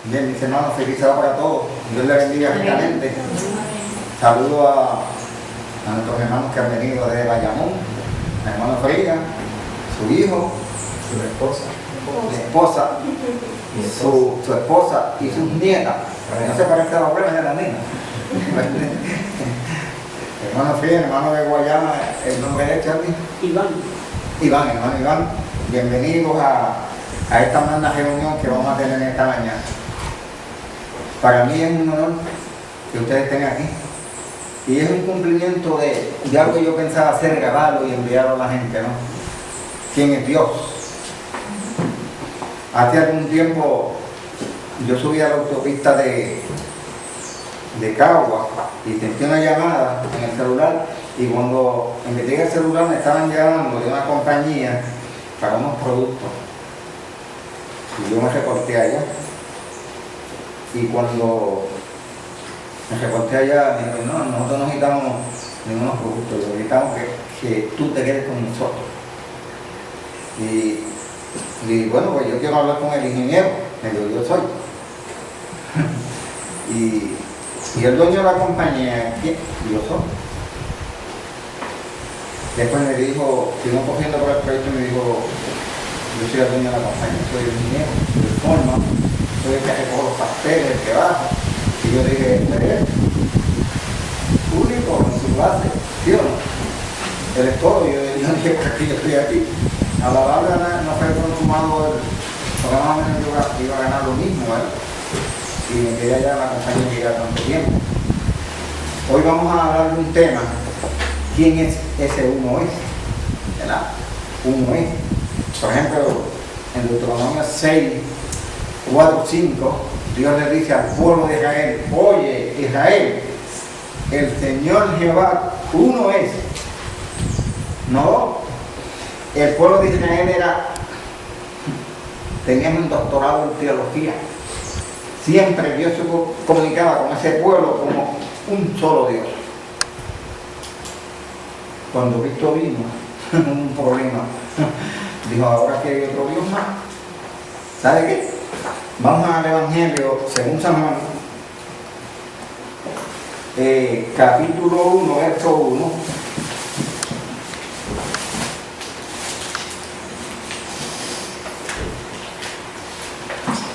Bien, mis hermanos, feliz sábado para todos. Dios les bendiga ricamente. Saludo a nuestros hermanos que han venido de Bayamón, a hermano Fría, su hijo, Su esposa. la esposa, su esposa y sus nietas. No se parece a la abuela ni a la nena. Hermano Fría, hermano de Guayama, el nombre de Charlie. Iván, hermano Iván, bienvenidos a esta magna reunión que vamos a tener esta mañana. Para mí es un honor que ustedes estén aquí y es un cumplimiento de algo que yo pensaba hacer, grabarlo y enviarlo a la gente, ¿no? ¿Quién es Dios? Hace algún tiempo yo subí a la autopista de Cagua y sentí una llamada en el celular y cuando metí el celular me estaban llamando de una compañía para unos productos y yo me reporté allá. Y cuando me reporté allá, me dijeron, no, nosotros no necesitamos ningunos productos, necesitamos que tú te quedes con nosotros. Y bueno, pues yo quiero hablar con el ingeniero, me dijo, yo soy. y el dueño de la compañía, ¿quién? Yo soy. Después me dijo, seguimos cogiendo por el proyecto y me dijo, yo soy el dueño de la compañía, soy el ingeniero, soy el forma. Soy el que recojo los pasteles, el que baja. Y yo dije, ¿eres público en su base? ¿Sí o no? Él es todo. Yo dije, por aquí, yo estoy aquí. A la larga no fue consumado porque más o menos yo iba a ganar lo mismo, ¿verdad? Y me quedé allá en la compañía que ya tanto tiempo. Hoy vamos a hablar de un tema. ¿Quién es ese uno es? ¿Verdad? Uno es. Por ejemplo, en Deuteronomio 6, 4, 5, Dios le dice al pueblo de Israel, oye Israel, el Señor Jehová uno es. No, el pueblo de Israel tenía un doctorado en teología. Siempre Dios se comunicaba con ese pueblo como un solo Dios. Cuando Cristo vino, un problema, dijo, ahora que hay otro Dios más. ¿Sabe qué? Vamos al Evangelio según San Juan, capítulo 1, verso 1.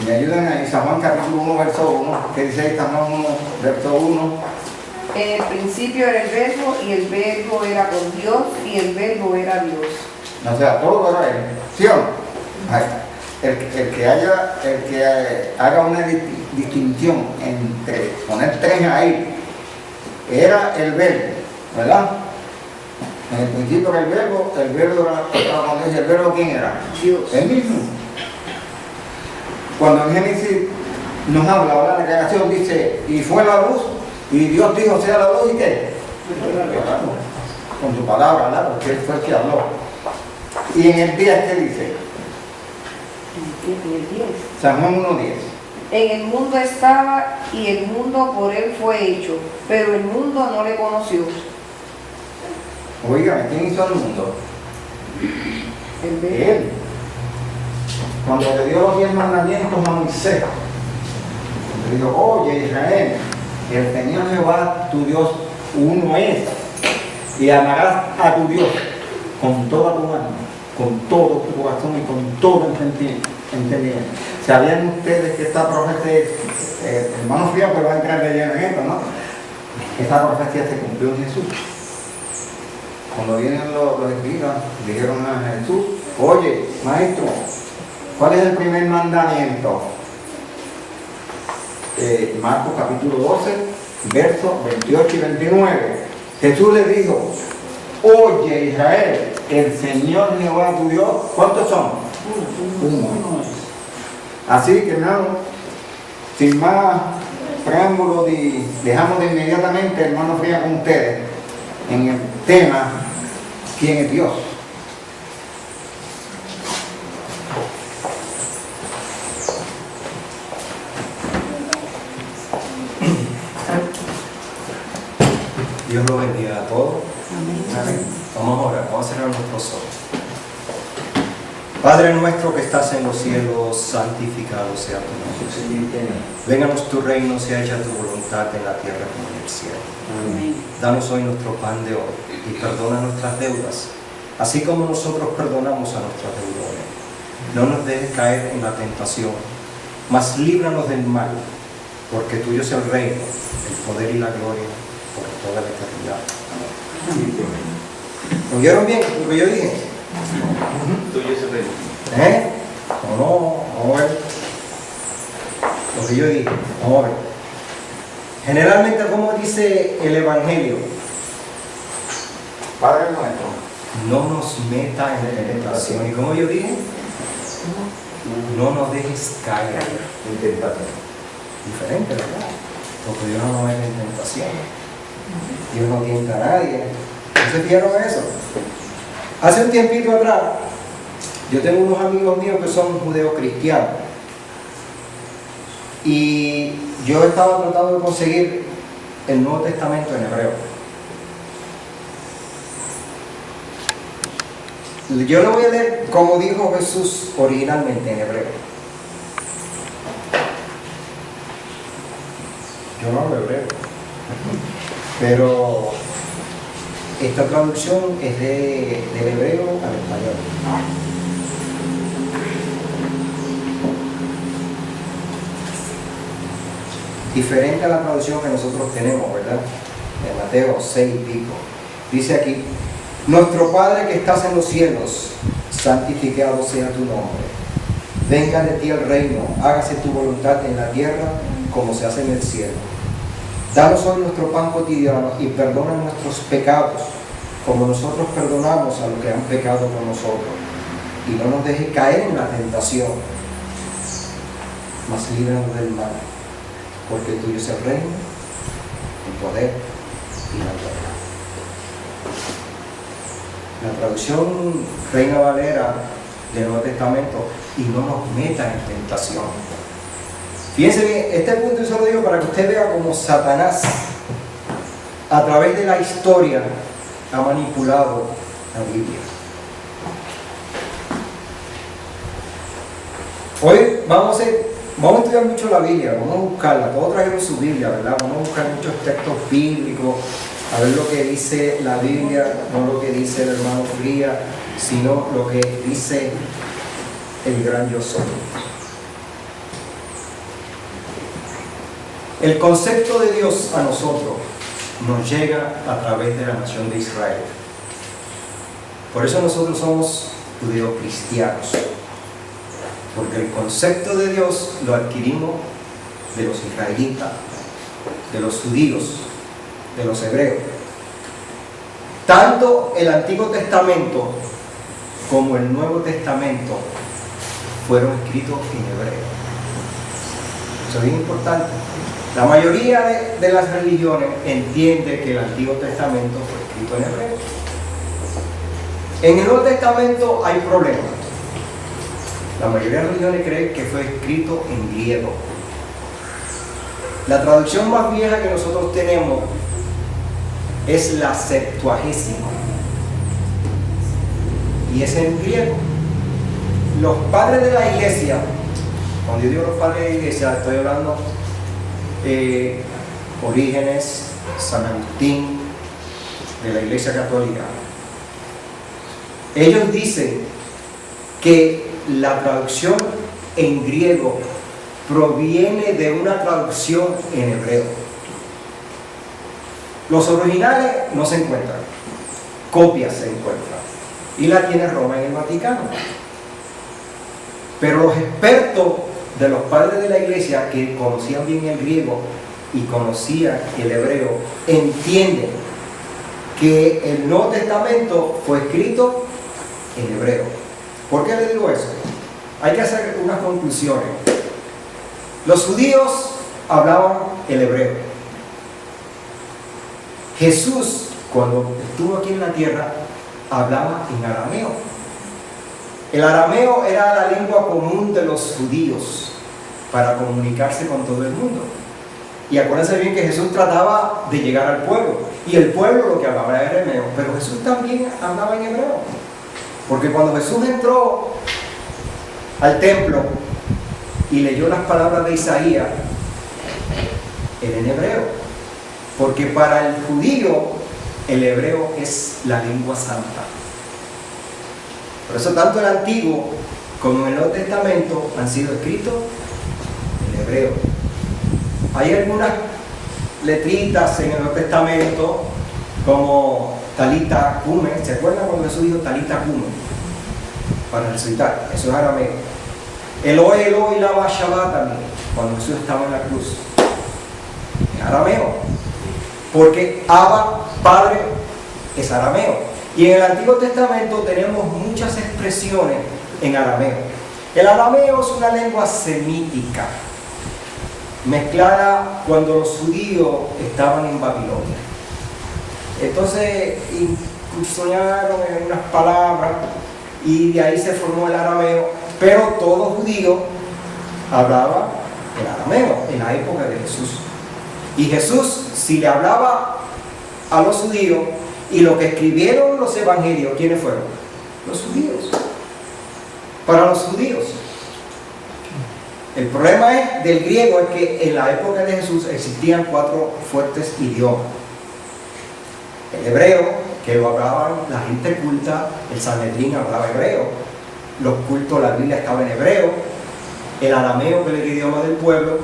Me ayudan ahí, San Juan capítulo 1, verso 1. ¿Qué dice ahí San Juan 1, verso 1? En el principio era el verbo y el verbo era con Dios y el verbo era Dios. O sea, todo era él. ¿Sí o no? Ahí está. El que haga una distinción entre poner tres ahí, era el verbo, ¿verdad? En el principio era el verbo era con Dios. ¿El verbo quién era? Dios. Él mismo. Cuando en Génesis nos habla de la creación, dice, y fue la luz, y Dios dijo, sea la luz, ¿y qué? Con su palabra, ¿verdad? Porque él fue el que habló. Y en el día, ¿qué dice? San Juan 1:10. En el mundo estaba y el mundo por él fue hecho, pero el mundo no le conoció. Oigan, ¿quién hizo el mundo? El verbo. Él. Cuando le dio los 10 mandamientos a Moisés, le dijo, oye Israel, el Señor Jehová tu Dios uno es, y amarás a tu Dios con toda tu alma, con todo tu corazón y con todo entendimiento. ¿Sabían ustedes que esta profecía, hermano Fría, pues va a entrar de lleno en esto, ¿no? Esta profecía se cumplió en Jesús. Cuando vienen los escribas, dijeron a Jesús, oye, maestro, ¿cuál es el primer mandamiento? Marcos capítulo 12, versos 28 y 29. Jesús le dijo, oye Israel, el Señor Jehová tu Dios, ¿cuántos son? Uno. Así que hermano, sin más preámbulo, dejamos de inmediatamente, hermano Fría, con ustedes en el tema, ¿quién es Dios? Dios lo bendiga a todos. Amén. Amén. Vamos a orar, vamos a cerrar nuestros ojos. Padre nuestro que estás en los cielos, santificado sea tu nombre. Vénganos tu reino, sea hecha tu voluntad en la tierra como en el cielo. Amén. Danos hoy nuestro pan de hoy y perdona nuestras deudas, así como nosotros perdonamos a nuestros deudores. No nos dejes caer en la tentación, mas líbranos del mal, porque tuyo es el reino, el poder y la gloria por toda la eternidad. ¿Lo oyeron bien lo que yo dije? Tuyo es el reino. ¿Eh? No, vamos a ver. Lo que yo dije, vamos a ver. Generalmente, ¿cómo dice el Evangelio? Padre nuestro. No nos meta en tentación. ¿Y como yo dije? No nos dejes caer. Diferente, ¿verdad? Porque Dios no nos mete en tentación. Dios no tienta a nadie. ¿No se fijaron en eso? Hace un tiempito atrás, yo tengo unos amigos míos que son judeos cristianos. Y yo estaba tratando de conseguir el Nuevo Testamento en hebreo. Yo lo voy a leer como dijo Jesús originalmente en hebreo. Yo no hablo hebreo, pero esta traducción es del hebreo al español. Diferente a la traducción que nosotros tenemos, ¿verdad? En Mateo 6 y pico. Dice aquí: nuestro Padre que estás en los cielos, santificado sea tu nombre. Venga de ti el reino, hágase tu voluntad en la tierra como se hace en el cielo. Danos hoy nuestro pan cotidiano y perdona nuestros pecados, como nosotros perdonamos a los que han pecado con nosotros. Y no nos dejes caer en la tentación, mas líbranos del mal, porque tuyo es el reino, el poder y la gloria. La traducción Reina Valera del Nuevo Testamento: y no nos metan en tentación. Fíjense bien, este punto yo se lo digo para que usted vea cómo Satanás, a través de la historia, ha manipulado la Biblia. Hoy vamos a estudiar mucho la Biblia, vamos a buscarla. Todos trajeron su Biblia, ¿verdad? Vamos a buscar muchos textos bíblicos, a ver lo que dice la Biblia, no lo que dice el hermano Fría, sino lo que dice el gran yo soy. El concepto de Dios a nosotros nos llega a través de la nación de Israel. Por eso nosotros somos judeocristianos, porque el concepto de Dios lo adquirimos de los israelitas, de los judíos, de los hebreos. Tanto el Antiguo Testamento como el Nuevo Testamento fueron escritos en hebreo. Eso es bien importante. La mayoría de las religiones entiende que el Antiguo Testamento fue escrito en hebreo. En el Nuevo Testamento hay problemas. La mayoría de las religiones creen que fue escrito en griego. La traducción más vieja que nosotros tenemos es la Septuagesima, y es en griego. Los padres de la iglesia, cuando yo digo los padres de la iglesia, estoy hablando Orígenes, San Agustín, de la iglesia católica. Ellos dicen que la traducción en griego proviene de una traducción en hebreo. Los originales no se encuentran, copias se encuentran, y la tiene Roma en el Vaticano. Pero los expertos de los padres de la iglesia, que conocían bien el griego y conocían el hebreo, entienden que el Nuevo Testamento fue escrito en hebreo. ¿Por qué le digo eso? Hay que hacer unas conclusiones. Los judíos hablaban el hebreo. Jesús, cuando estuvo aquí en la tierra, hablaba en arameo. El arameo era la lengua común de los judíos para comunicarse con todo el mundo. Y acuérdense bien que Jesús trataba de llegar al pueblo, y el pueblo lo que hablaba era arameo, pero Jesús también hablaba en hebreo. Porque cuando Jesús entró al templo y leyó las palabras de Isaías, era en hebreo, porque para el judío el hebreo es la lengua santa. Por eso tanto el Antiguo como el Nuevo Testamento han sido escritos en hebreo. Hay algunas letritas en el Nuevo Testamento como Talita Cume. ¿Se acuerdan cuando Jesús dijo Talita Cume? Para resucitar, eso es arameo. Eloi, Eloi, lama sabachthani, cuando Jesús estaba en la cruz, en arameo, porque Abba, Padre, es arameo. Y en el Antiguo Testamento tenemos muchas expresiones en arameo. El arameo es una lengua semítica, mezclada cuando los judíos estaban en Babilonia. Entonces incursionaron en unas palabras y de ahí se formó el arameo, pero todo judío hablaba el arameo en la época de Jesús. Y Jesús, si le hablaba a los judíos, y lo que escribieron los evangelios, ¿quiénes fueron? Los judíos. Para los judíos. El problema del griego es que en la época de Jesús existían 4 fuertes idiomas. El hebreo, que lo hablaban la gente culta, el Sanedrín hablaba hebreo. Los cultos, la Biblia estaba en hebreo. El arameo, que era el idioma del pueblo.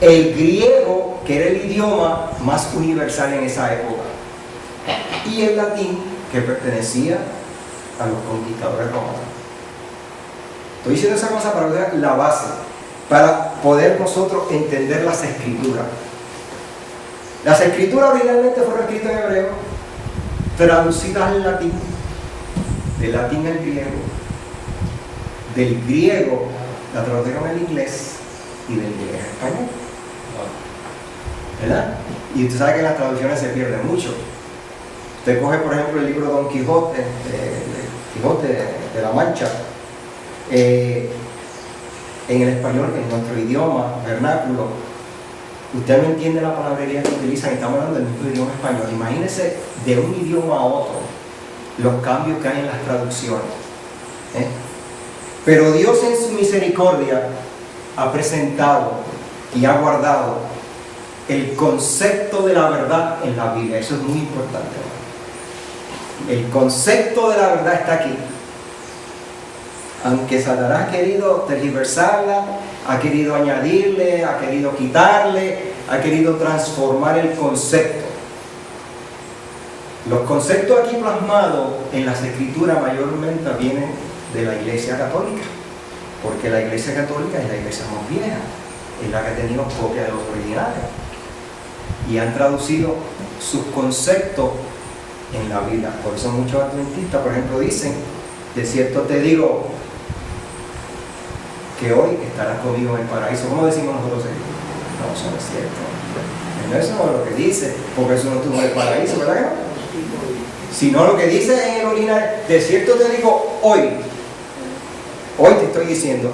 El griego, que era el idioma más universal en esa época. Y el latín, que pertenecía a los conquistadores romanos. Estoy diciendo esa cosa para ver la base, para poder nosotros entender las escrituras. Las escrituras originalmente fueron escritas en hebreo, traducidas al latín, del latín al griego, del griego la tradujeron al inglés y del inglés al español. ¿Verdad? Y usted sabe que las traducciones se pierden mucho. Usted coge, por ejemplo, el libro Don Quijote, Quijote de la Mancha, en el español, en nuestro idioma vernáculo, usted no entiende la palabrería que utilizan, estamos hablando del mismo idioma español. Imagínese de un idioma a otro los cambios que hay en las traducciones. Pero Dios en su misericordia ha presentado y ha guardado el concepto de la verdad en la Biblia. Eso es muy importante. El concepto de la verdad está aquí. Aunque Satanás ha querido tergiversarla, ha querido añadirle, ha querido quitarle, ha querido transformar el concepto. Los conceptos aquí plasmados en las escrituras mayormente vienen de la Iglesia Católica, porque la Iglesia Católica es la iglesia más vieja, es la que ha tenido copia de los originales, y han traducido sus conceptos en la Biblia. Por eso muchos adventistas, por ejemplo, dicen: de cierto te digo que hoy estarás conmigo en el paraíso. ¿Cómo decimos nosotros? No, eso no es cierto. No, eso no es lo que dice, porque eso no estuvo en el paraíso, ¿verdad que no? Sino lo que dice en el original: de cierto te digo hoy te estoy diciendo.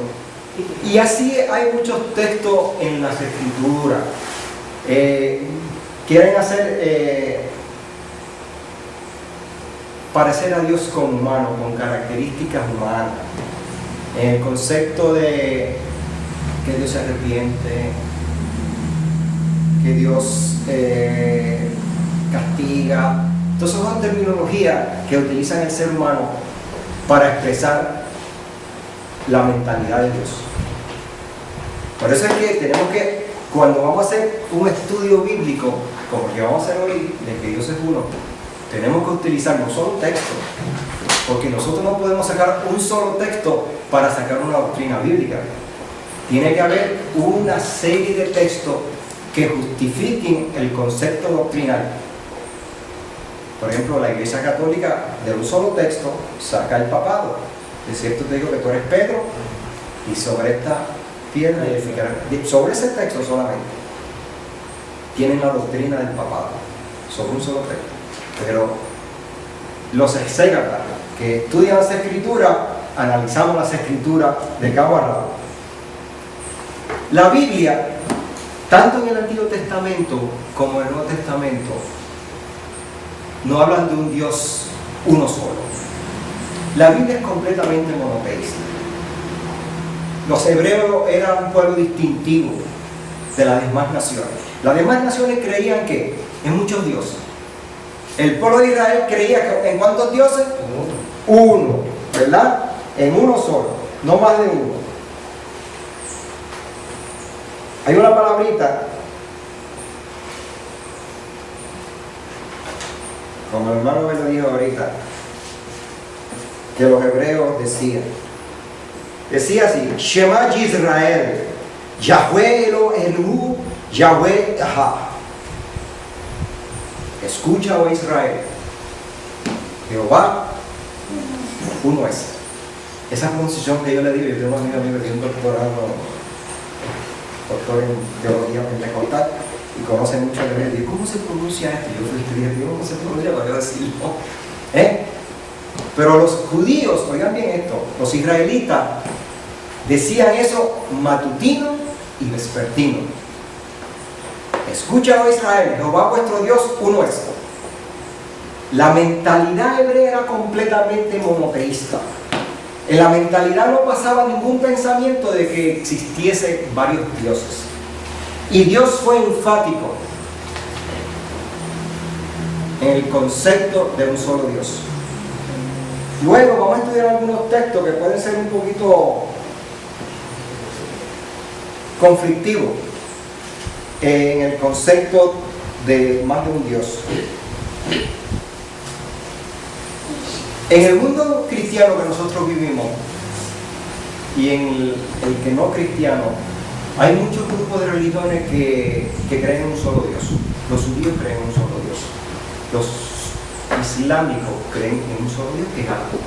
Y así hay muchos textos en las escrituras. Quieren hacer parecer a Dios como humano, con características humanas. El concepto de que Dios se arrepiente, que Dios castiga. Entonces son terminologías que utilizan el ser humano para expresar la mentalidad de Dios. Por eso es que tenemos que, cuando vamos a hacer un estudio bíblico, como el que vamos a hacer hoy, de que Dios es uno, tenemos que utilizar no solo un texto, porque nosotros no podemos sacar un solo texto para sacar una doctrina bíblica. Tiene que haber una serie de textos que justifiquen el concepto doctrinal. Por ejemplo, la Iglesia Católica, de un solo texto, saca el papado. De cierto te digo que tú eres Pedro, y sobre esta piedra edificarán. Sobre ese texto solamente tienen la doctrina del papado, sobre un solo texto. Pero los exégetas que estudian las escrituras, analizamos las escrituras de cabo a rabo. La Biblia, tanto en el Antiguo Testamento como en el Nuevo Testamento, no hablan de un Dios uno solo. La Biblia es completamente monoteísta. Los hebreos eran un pueblo distintivo de las demás naciones. Las demás naciones creían que en muchos dioses. El pueblo de Israel creía que ¿en cuántos dioses? Uno, ¿verdad? En uno solo, no más de uno. Hay una palabrita, como el hermano me lo dijo ahorita, que los hebreos decían. Decía así: Shema Yisrael, Yahweh Elohim, Yahweh Aha. Escucha, oh Israel, Jehová uno es. Esa pronunciación que yo le digo, yo tengo un amigo mío que tiene un doctor en teología pentecostal y conoce mucho de él. Y digo, ¿cómo se pronuncia esto? Yo le digo, ¿cómo se pronuncia? Para yo decirlo. Pero los judíos, oigan bien esto, los israelitas decían eso matutino y vespertino. Escucha, oh Israel, Jehová vuestro Dios uno es. La mentalidad hebrea era completamente monoteísta. En la mentalidad no pasaba ningún pensamiento de que existiese varios dioses. Y Dios fue enfático en el concepto de un solo Dios. Luego vamos a estudiar algunos textos que pueden ser un poquito conflictivos en el concepto de más de un Dios. En el mundo cristiano que nosotros vivimos y en el que no cristiano, hay muchos grupos de religiones que creen en un solo Dios. Los judíos creen en un solo Dios. Los islámicos creen en un solo Dios, que es Allah.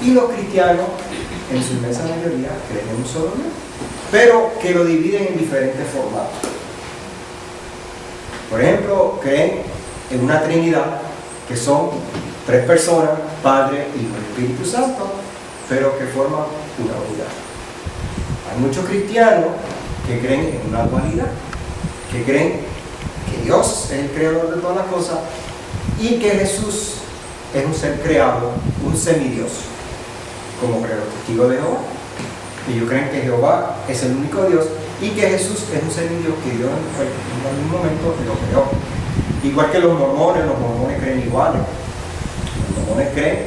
Y los cristianos, en su inmensa mayoría, creen en un solo Dios, pero que lo dividen en diferentes formatos. Por ejemplo, creen en una Trinidad, que son 3 personas, Padre, Hijo y Espíritu Santo, pero que forman una unidad. Hay muchos cristianos que creen en una dualidad, que creen que Dios es el creador de todas las cosas y que Jesús es un ser creado, un semidios, como creen los testigos de Jehová. Ellos creen que Jehová es el único Dios y que Jesús es un semidios que Dios en algún momento lo creó. Igual que los mormones creen iguales. Los mormones creen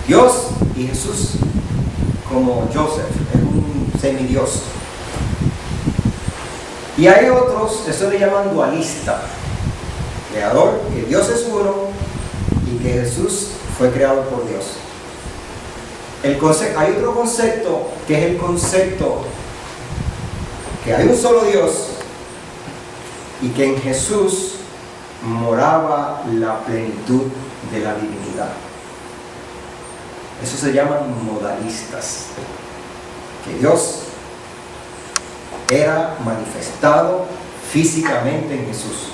Dios y Jesús como Joseph, es un semidios. Y hay otros, eso le llaman dualista, creador, que Dios es uno y que Jesús fue creado por Dios. Hay otro concepto que es el concepto que hay un solo Dios y que en Jesús moraba la plenitud de la divinidad. Eso se llaman modalistas, que Dios era manifestado físicamente en Jesús.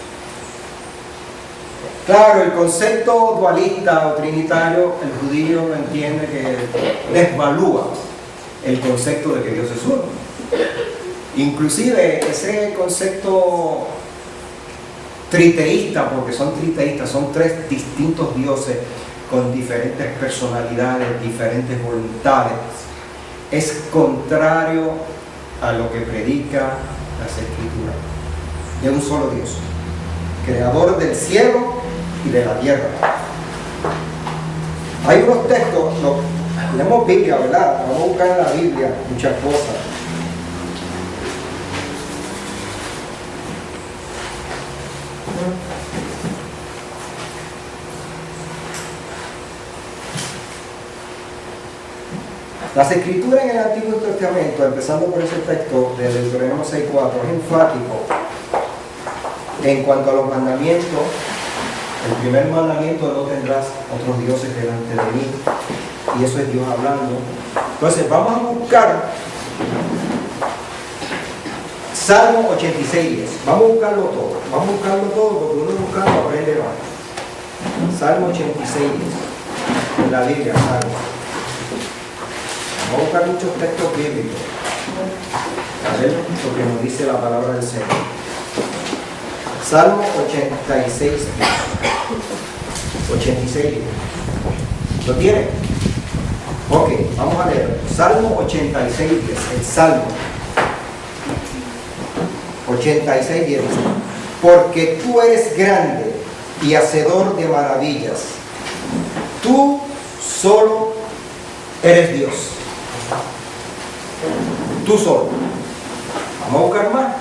Claro, el concepto dualista o trinitario, el judío entiende que desvalúa el concepto de que Dios es uno. Inclusive ese concepto triteísta, porque son triteístas, son 3 distintos dioses con diferentes personalidades, diferentes voluntades, es contrario a lo que predica las Escrituras, de un solo Dios, creador del cielo y de la tierra. Hay unos textos, tenemos Biblia, ¿verdad? Vamos a buscar en la Biblia muchas cosas. Las Escrituras en el Antiguo Testamento, empezando por ese texto de Deuteronomio 6:4, es enfático en cuanto a los mandamientos. El primer mandamiento: no tendrás otros dioses delante de mí. Y eso es Dios hablando. Entonces vamos a buscar Salmo 86:10. Vamos a buscarlo todo. Vamos a buscarlo todo porque uno buscando aprende más. Salmo 86:10. En la Biblia, Salmo. Vamos a buscar muchos textos bíblicos. A ver lo que nos dice la palabra del Señor. Salmo 86. ¿Lo tiene? Ok, vamos a leer. Salmo 86, 10. El Salmo 86, 10. Porque tú eres grande y hacedor de maravillas. Tú solo eres Dios. Tú solo. Vamos a buscar más,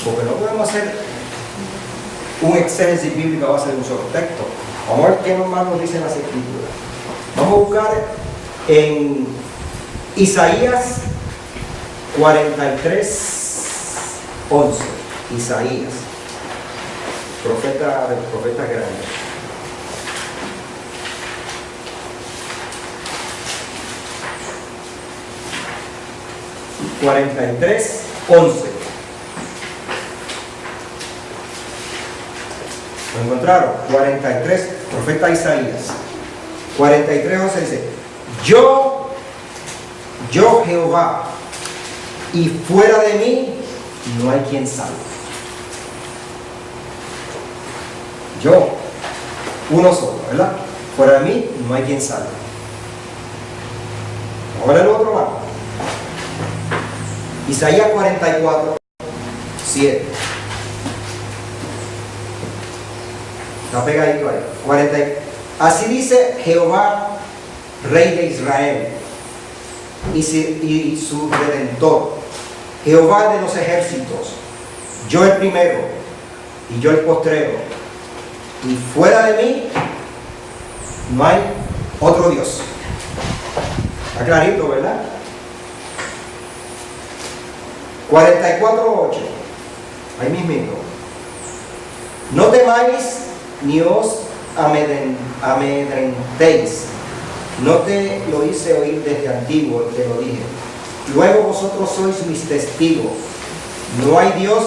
porque no podemos hacer un exégesis bíblico a base de un solo texto. Vamos a ver qué más nos dicen las Escrituras. Vamos a buscar en Isaías 43, 11. Isaías, profeta de los profetas grandes. (43, 11). ¿Lo encontraron? 43, profeta Isaías. 43, 11 dice: Yo Jehová, y fuera de mí no hay quien salve. Yo, uno solo, ¿verdad? Fuera de mí no hay quien salve. Ahora el otro lado. Isaías 44, 7. Está pegadito ahí. 40. Así dice Jehová, Rey de Israel, y su Redentor, Jehová de los ejércitos: yo el primero y yo el postrero, y fuera de mí no hay otro Dios. Está clarito, ¿verdad? 44:8. Ahí mismito. No temáis ni os amedrentéis. No te lo hice oír desde antiguo y te lo dije. Luego vosotros sois mis testigos. No hay Dios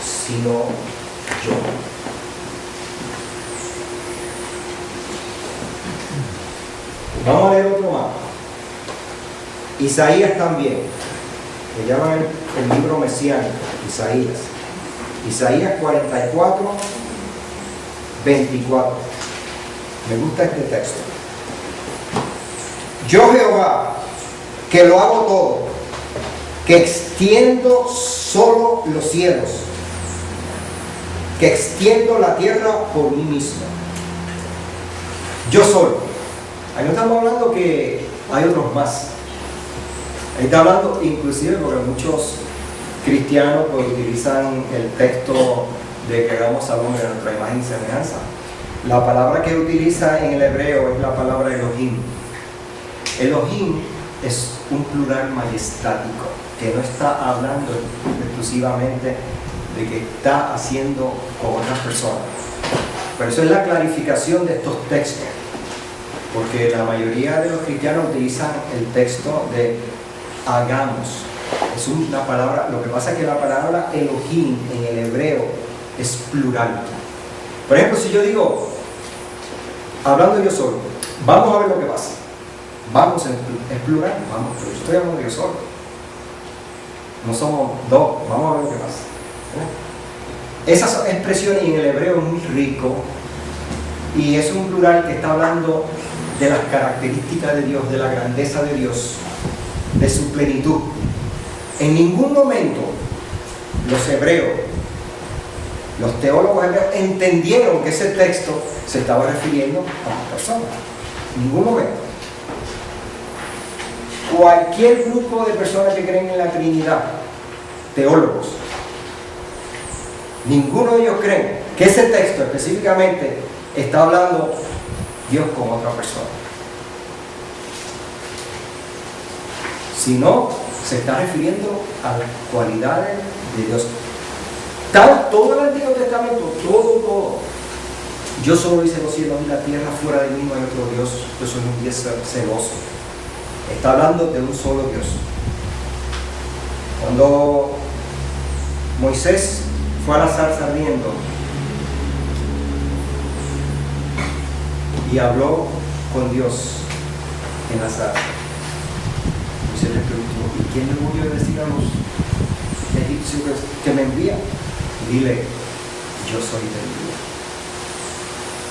sino yo. Vamos a leer otro más. Isaías también. Le llaman el libro mesiánico, Isaías. Isaías 44, 24. Me gusta este texto. Yo Jehová, que lo hago todo, que extiendo solo los cielos, que extiendo la tierra por mí mismo. Yo solo. Ahí no estamos hablando que hay otros más. Ahí está hablando inclusive porque muchos cristianos pues, utilizan el texto de que hagamos al hombre de nuestra imagen y semejanza. La palabra que utiliza en el hebreo es la palabra Elohim. Elohim es un plural majestático, que no está hablando exclusivamente de que está haciendo con otras personas. Pero eso es la clarificación de estos textos, porque la mayoría de los cristianos utilizan el texto de hagamos. Es una palabra, lo que pasa es que la palabra Elohim en el hebreo es plural. Por ejemplo, si yo digo, hablando yo solo, vamos a ver lo que pasa. Vamos es plural, vamos, pero yo estoy hablando yo solo. No somos dos, vamos a ver lo que pasa. Esas expresiones en el hebreo es muy rico y es un plural que está hablando de las características de Dios, de la grandeza de Dios, de su plenitud. En ningún momento los hebreos, los teólogos hebreos entendieron que ese texto se estaba refiriendo a las personas. En ningún momento. Cualquier grupo de personas que creen en la Trinidad, teólogos, ninguno de ellos creen que ese texto específicamente está hablando Dios como otra persona, sino se está refiriendo a las cualidades de Dios. Todo el Antiguo Testamento, todo. Yo solo hice los cielos y la tierra, fuera de mí no hay otro Dios, yo soy un Dios celoso. Está hablando de un solo Dios. Cuando Moisés fue a la zarza ardiendo y habló con Dios en la zarza, Moisés le preguntó: ¿y quién le voy a decir a los egipcios que me envía? Dile: yo soy el envío.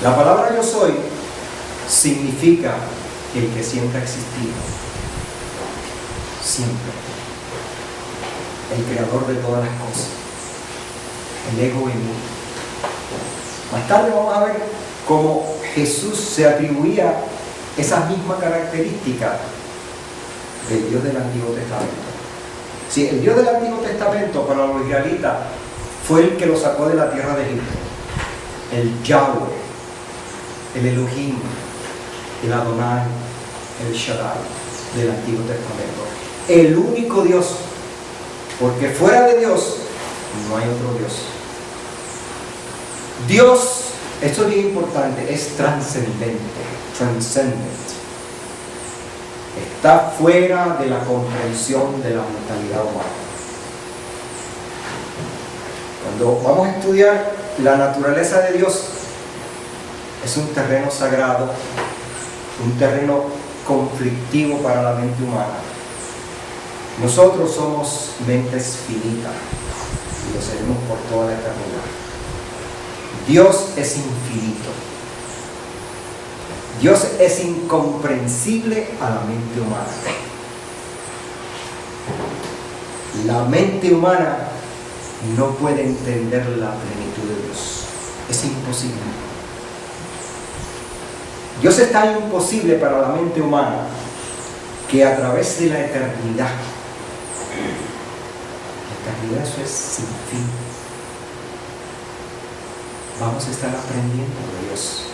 La palabra yo soy significa el que siempre ha existido. siempre. El creador de todas las cosas. El ego y el mundo. Más tarde vamos a ver cómo Jesús se atribuía esas mismas características del Dios del Antiguo Testamento. Sí, el Dios del Antiguo Testamento para los israelitas fue el que los sacó de la tierra de Egipto. El Yahweh, el Elohim, el Adonai, el Shaddai del Antiguo Testamento. El único Dios, porque fuera de Dios no hay otro Dios. Dios, esto es bien importante, es trascendente, transcendent. Está fuera de la comprensión de la mentalidad humana. Cuando vamos a estudiar la naturaleza de Dios, es un terreno sagrado, un terreno conflictivo para la mente humana. Nosotros somos mentes finitas y lo seremos por toda la eternidad. Dios es infinito. Dios es incomprensible a la mente humana. La mente humana no puede entender la plenitud de Dios. Es imposible. Dios es tan imposible para la mente humana que a través de la eternidad, eso es sin fin, vamos a estar aprendiendo de Dios.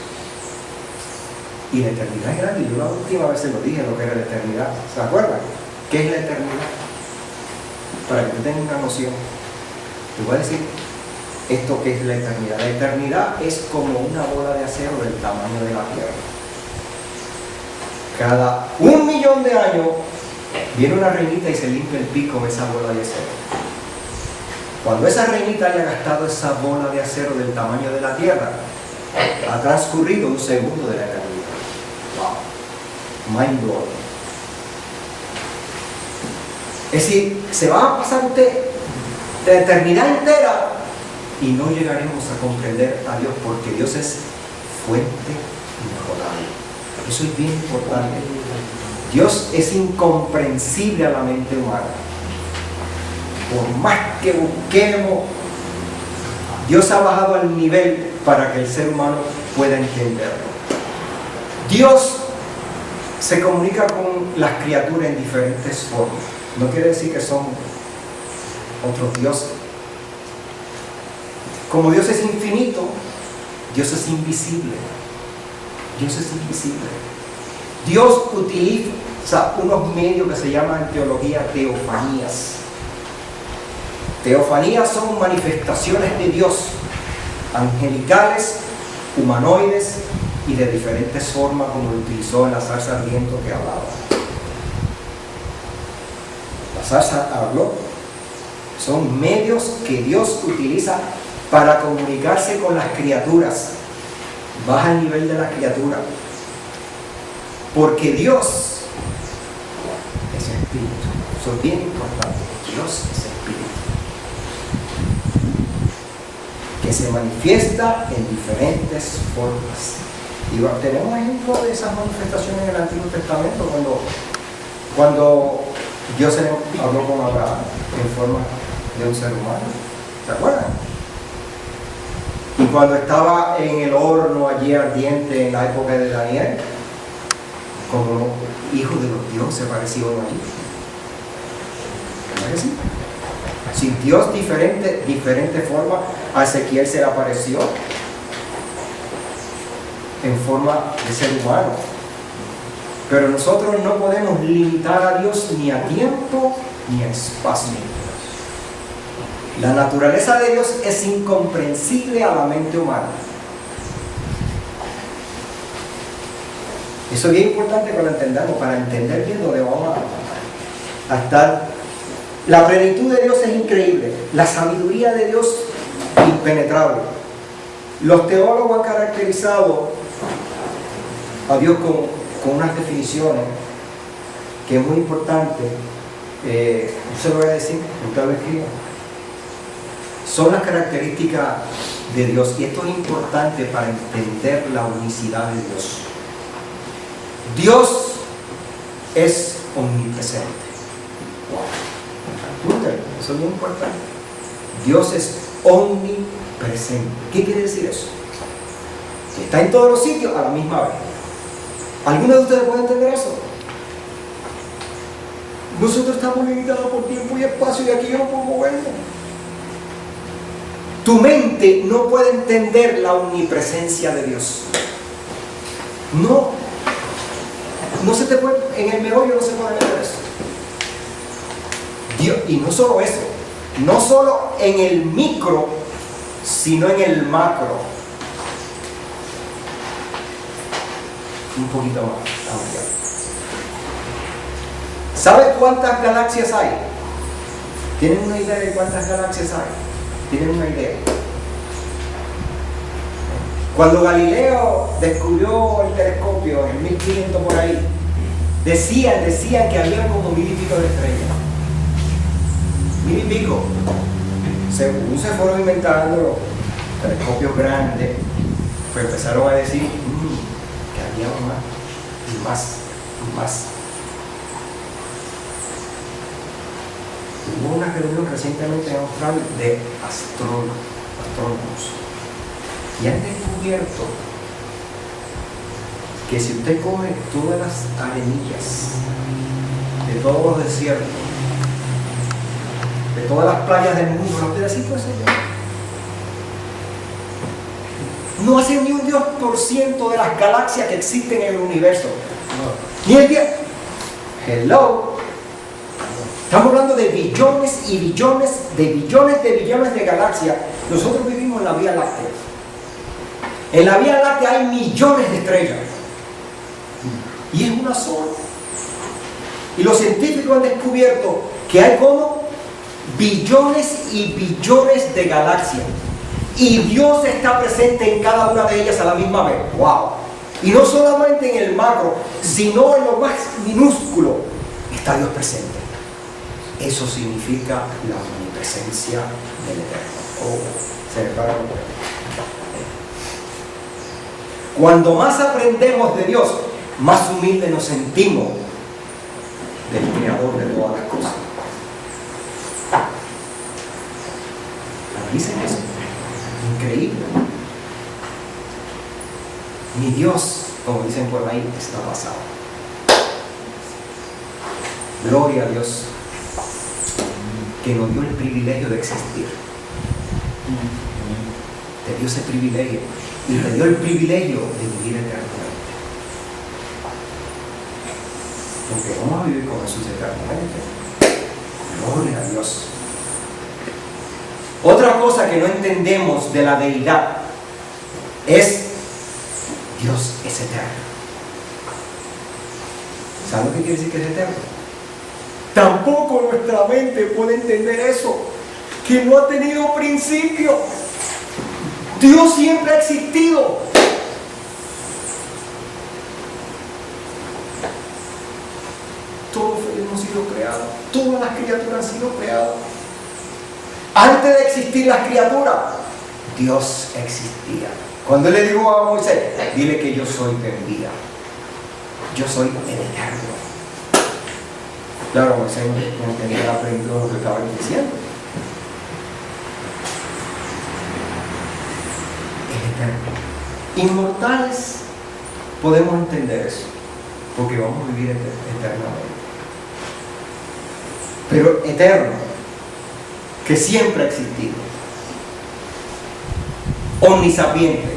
Y la eternidad es grande. Yo la última vez se lo dije lo que era la eternidad. ¿Se acuerdan? ¿Qué es la eternidad? Para que tú tengas una noción, te voy a decir esto que es la eternidad. La eternidad es como una bola de acero del tamaño de la tierra. Cada 1.000.000 de años viene una reinita y se limpia el pico de esa bola de acero. Cuando esa reinita haya gastado esa bola de acero del tamaño de la tierra, ha transcurrido un segundo de la eternidad. Wow. Mind blowing. Es decir, se va a pasar usted la eternidad entera y no llegaremos a comprender a Dios, porque Dios es fuente inmejorable. Eso es bien importante. Dios es incomprensible a la mente humana. Por más que busquemos, Dios ha bajado al nivel para que el ser humano pueda entenderlo. Dios se comunica con las criaturas en diferentes formas. No quiere decir que son otros dioses. Como Dios es infinito, Dios es invisible. Dios es invisible. Dios utiliza unos medios que se llaman en teología teofanías. Teofanías son manifestaciones de Dios, angelicales, humanoides y de diferentes formas, como lo utilizó en la zarza ardiente que hablaba. La zarza habló. Son medios que Dios utiliza para comunicarse con las criaturas. Baja el nivel de la criatura. Porque Dios es espíritu. Eso es bien importante. Dios es espíritu. Que se manifiesta en diferentes formas. Y tenemos ejemplos de esas manifestaciones en el Antiguo Testamento, cuando Dios habló con Abraham en forma de un ser humano. ¿Se acuerdan? Y cuando estaba en el horno allí ardiente en la época de Daniel, como hijo de los dioses parecía uno allí. ¿Verdad que sí? Si Dios diferente forma, a Ezequiel se le apareció en forma de ser humano. Pero nosotros no podemos limitar a Dios ni a tiempo ni a espacio. La naturaleza de Dios es incomprensible a la mente humana. Eso es bien importante que lo entendamos, para entender bien dónde vamos a estar. La plenitud de Dios es increíble, la sabiduría de Dios impenetrable. Los teólogos han caracterizado a Dios con unas definiciones que es muy importante. Yo se lo voy a decir, usted lo escriba. Son las características de Dios, y esto es importante para entender la unicidad de Dios. Dios es omnipresente. Wow. Eso es muy importante. Dios es omnipresente. ¿Qué quiere decir eso? Que está en todos los sitios a la misma vez. ¿Alguno de ustedes puede entender eso? Nosotros estamos limitados por tiempo y espacio y aquí yo no puedo moverme. Tu mente no puede entender la omnipresencia de Dios. No se te puede, en el meollo no se puede ver eso. Dios, y no solo eso, no solo en el micro, sino en el macro. Un poquito más. ¿Sabes cuántas galaxias hay? ¿Tienen una idea de cuántas galaxias hay? ¿Tienen una idea? Cuando Galileo descubrió el telescopio en 1500 por ahí, decían que había como 1000 y pico de estrellas. 1000 y pico. Según se fueron inventando los telescopios grandes, pues empezaron a decir que había más y más y más. Hubo una reunión recientemente en Australia de astrónomos y han descubierto que si usted coge todas las arenillas de todos los desiertos, de todas las playas del mundo, los pedacitos de allá, no hace ni un 2% de las galaxias que existen en el universo. Ni el 10. Hello. Estamos hablando de billones y billones de galaxias. Nosotros vivimos en la Vía Láctea. En la Vía Láctea hay millones de estrellas. Y es una sola. Y los científicos han descubierto que hay como billones y billones de galaxias. Y Dios está presente en cada una de ellas a la misma vez. ¡Wow! Y no solamente en el macro, sino en lo más minúsculo está Dios presente. Eso significa la omnipresencia del Eterno. Se le para el Eterno. Cuando más aprendemos de Dios, más humildes nos sentimos del Creador de todas las cosas. Analicen eso. Increíble. Mi Dios, como dicen por ahí, está pasado. Gloria a Dios, que nos dio el privilegio de existir. Te dio ese privilegio y te dio el privilegio de vivir eternamente. Porque vamos a vivir con Jesús eternamente. Gloria a Dios. Otra cosa que no entendemos de la deidad es Dios es eterno. ¿Saben lo que quiere decir que es eterno? Tampoco nuestra mente puede entender eso, que no ha tenido principio. Dios siempre ha existido. Todos hemos sido creados, todas las criaturas han sido creadas. Antes de existir las criaturas, Dios existía. Cuando Él le dijo a Moisés, dile que yo soy que envía. Yo soy el eterno. Claro, Moisés no entendía la plenitud de lo que estaba diciendo. El eterno. Inmortales podemos entender eso, porque vamos a vivir eternamente. Pero eterno, que siempre ha existido, omnisapiente,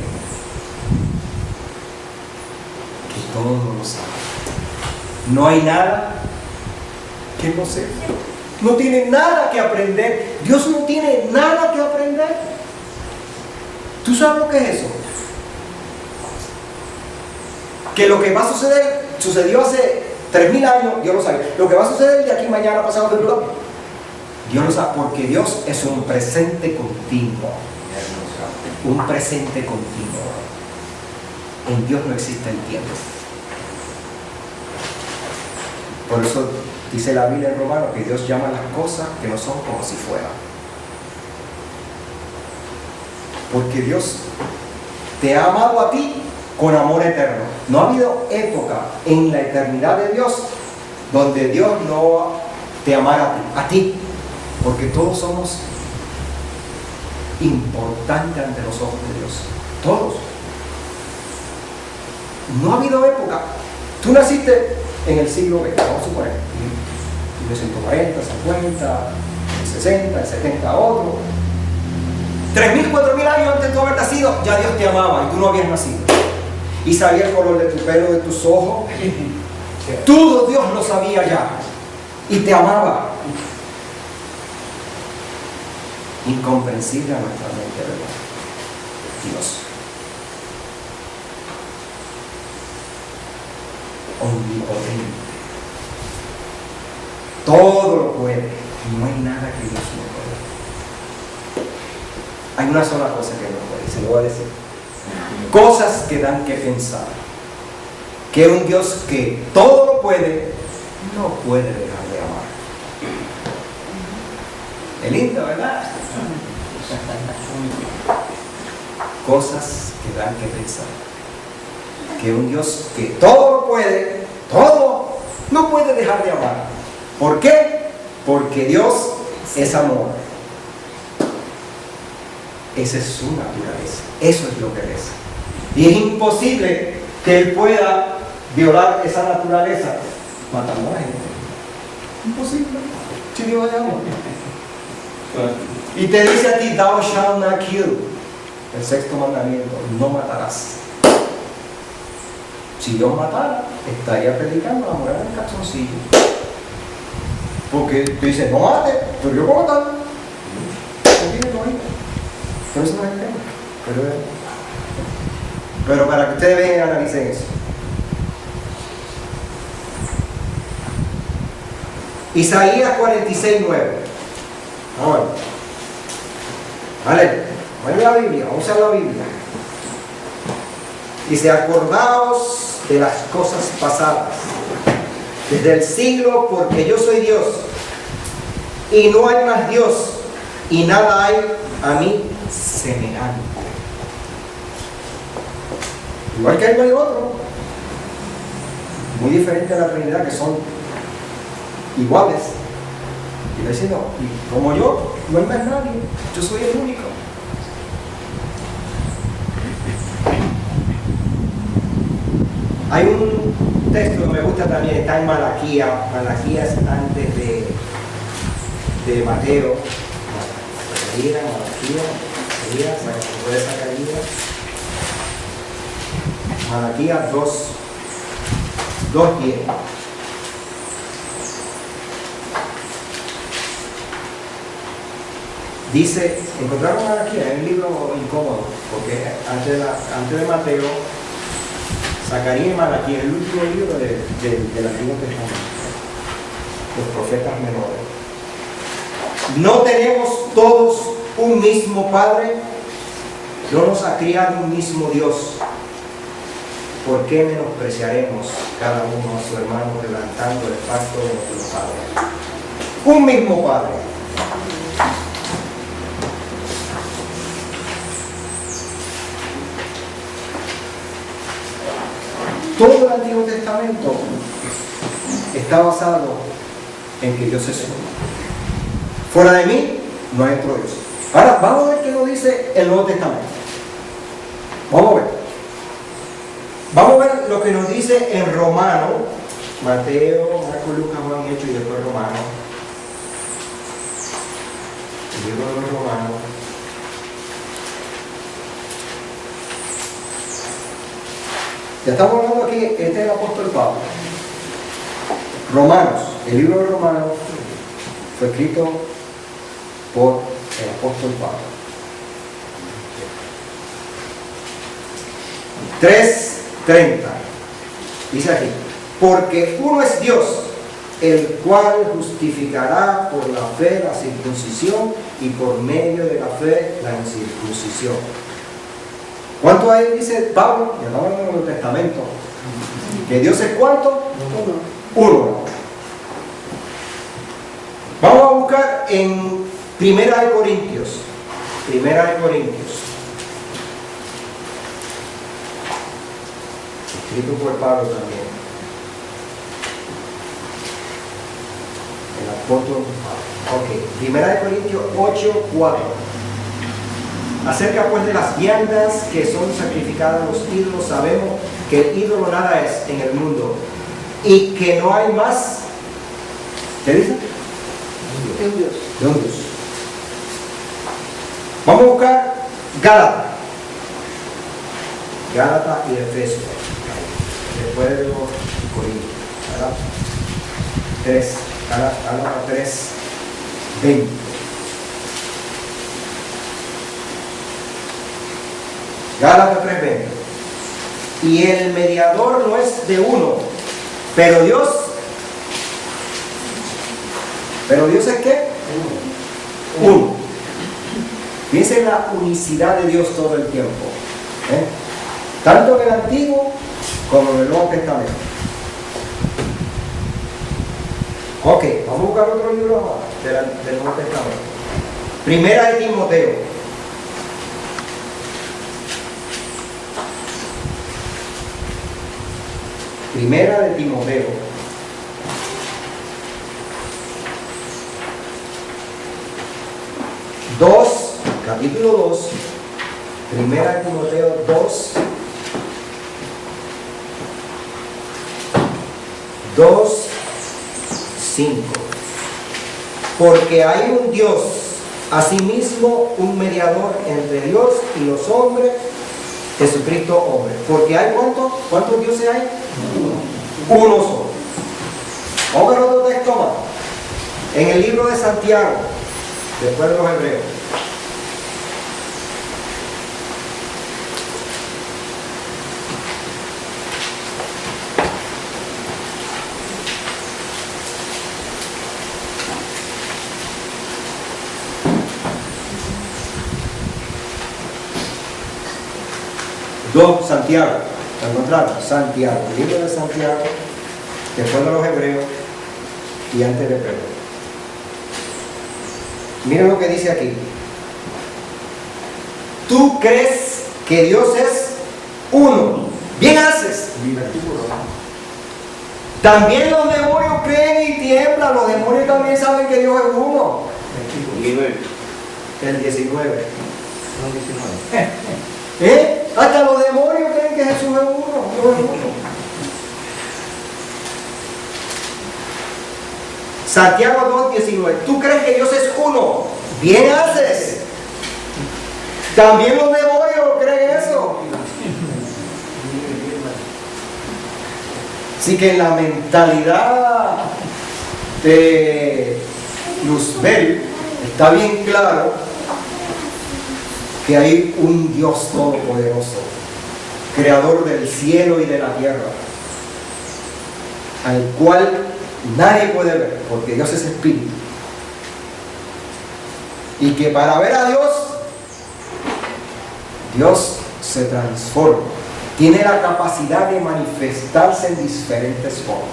que todo lo sabe. No hay nada que no sepa. No tiene nada que aprender. Dios no tiene nada que aprender. ¿Tú sabes lo que es eso? Que lo que va a suceder, sucedió hace 3000 años, Dios lo sabe. Lo que va a suceder de aquí mañana, pasado, Dios lo sabe, porque Dios es un presente continuo. Un presente continuo. En Dios no existe el tiempo. Por eso dice la Biblia en Romanos que Dios llama a las cosas que no son como si fueran. Porque Dios te ha amado a ti con amor eterno. No ha habido época en la eternidad de Dios donde Dios no te amara a ti, porque todos somos importantes ante los ojos de Dios. Todos. No ha habido época. Tú naciste en el siglo XX, vamos a suponer, 1940, 50, el 60, el 70, otro. 3.000, 4.000 años antes de tú haber nacido, ya Dios te amaba y tú no habías nacido. Y sabía el color de tu pelo, de tus ojos. Todo Dios lo sabía ya. Y te amaba. Incomprensible a nuestra mente, ¿verdad? Dios. Omnipotente. Todo lo puede. No hay nada que Dios no pueda. Hay una sola cosa que no puede, se lo voy a decir. Cosas que dan que pensar. Que un Dios que todo lo puede, no puede dejar de amar. Es lindo, ¿verdad? Cosas que dan que pensar. Que un Dios que todo lo puede, todo, no puede dejar de amar. ¿Por qué? Porque Dios es amor. Esa es su naturaleza. Eso es lo que Él es. Y es imposible que Él pueda violar esa naturaleza matando a la gente. Imposible. Si Dios es amor. Y te dice a ti, thou shalt not kill. El sexto mandamiento, no matarás. Si Dios matara, estaría predicando la moral del calzoncillo. Porque tú dices, no mate, pero yo puedo matar. Pero eso no es el tema. Pero para que ustedes vean y analicen eso. Isaías 46:9. Ahora. Vale, vamos a la Biblia, vamos a la Biblia. Dice, acordaos de las cosas pasadas, desde el siglo, porque yo soy Dios, y no hay más Dios, y nada hay a mí semejante. Igual que hay otro, muy diferente a la Trinidad, que son iguales. Y le dice, no, y como yo, no hay más nadie, yo soy el único. Hay un texto que me gusta también, está en Malaquías. Malaquías antes de Mateo. Malaquías 2:10. Dice, encontramos Malaquías, es un libro incómodo, porque antes de Mateo, Zacarías y Malaquías es el último libro del Antiguo Testamento, los profetas menores. ¿No tenemos todos un mismo Padre? ¿No nos ha criado un mismo Dios? ¿Por qué menospreciaremos cada uno a su hermano quebrantando el pacto de nuestro Padre? Un mismo Padre. Todo el Antiguo Testamento está basado en que Dios es uno. Fuera de mí no hay otro Dios. Ahora vamos a ver qué nos dice el Nuevo Testamento. Vamos a ver. Vamos a ver lo que nos dice en Romano, Mateo, Marcos, Lucas, Juan, Hechos y después Romano. El libro de los Romanos. Ya estamos hablando aquí, este es el apóstol Pablo. Romanos, el libro de Romanos fue escrito por el apóstol Pablo. 3:30. Dice aquí, porque uno es Dios, el cual justificará por la fe la circuncisión y por medio de la fe la incircuncisión. ¿Cuánto hay? Dice Pablo, y estamos hablando en el Testamento, que Dios es ¿cuánto? Uno. Vamos a buscar en Primera de Corintios. Primera de Corintios. Escrito por Pablo también. En la Ok, Primera de Corintios 8, 4. Acerca pues de las viandas que son sacrificadas a los ídolos, sabemos que el ídolo nada es en el mundo y que no hay más. ¿Qué dice? De un Dios. De un Dios. Vamos a buscar Gálatas. Gálatas y Efesios. Después de los Corintios. Gálatas 3, 20. Gálatas 3, 20. Y el mediador no es de uno, pero Dios es ¿qué? Uno. Fíjense en la unicidad de Dios todo el tiempo. Tanto en el Antiguo como en el Nuevo Testamento. Ok, vamos a buscar otro libro más del Nuevo Testamento. Primera de Timoteo. Primera de Timoteo. Capítulo 2. Primera de Timoteo 2. 5. Porque hay un Dios, asimismo un mediador entre Dios y los hombres, Jesucristo hombre. Porque hay ¿cuántos dioses hay? Uno solo. Vamos a ver otro texto más. En el libro de Santiago, después de los Hebreos. Santiago, ¿lo encontraron? Santiago, el libro de Santiago, después de los Hebreos y antes de Pedro. Miren lo que dice aquí. ¿Tú crees que Dios es uno? Bien haces. También los demonios creen y tiemblan. Los demonios también saben que Dios es uno. El 19. Hasta los demonios creen que Jesús es uno. Dios es uno. Santiago 2:19. ¿Tú crees que Dios es uno? Bien haces. También los demonios creen eso. Así que en la mentalidad de Luzbel está bien claro que hay un Dios todopoderoso, creador del cielo y de la tierra, al cual nadie puede ver, porque Dios es espíritu. Y que para ver a Dios se transforma. Tiene la capacidad de manifestarse en diferentes formas.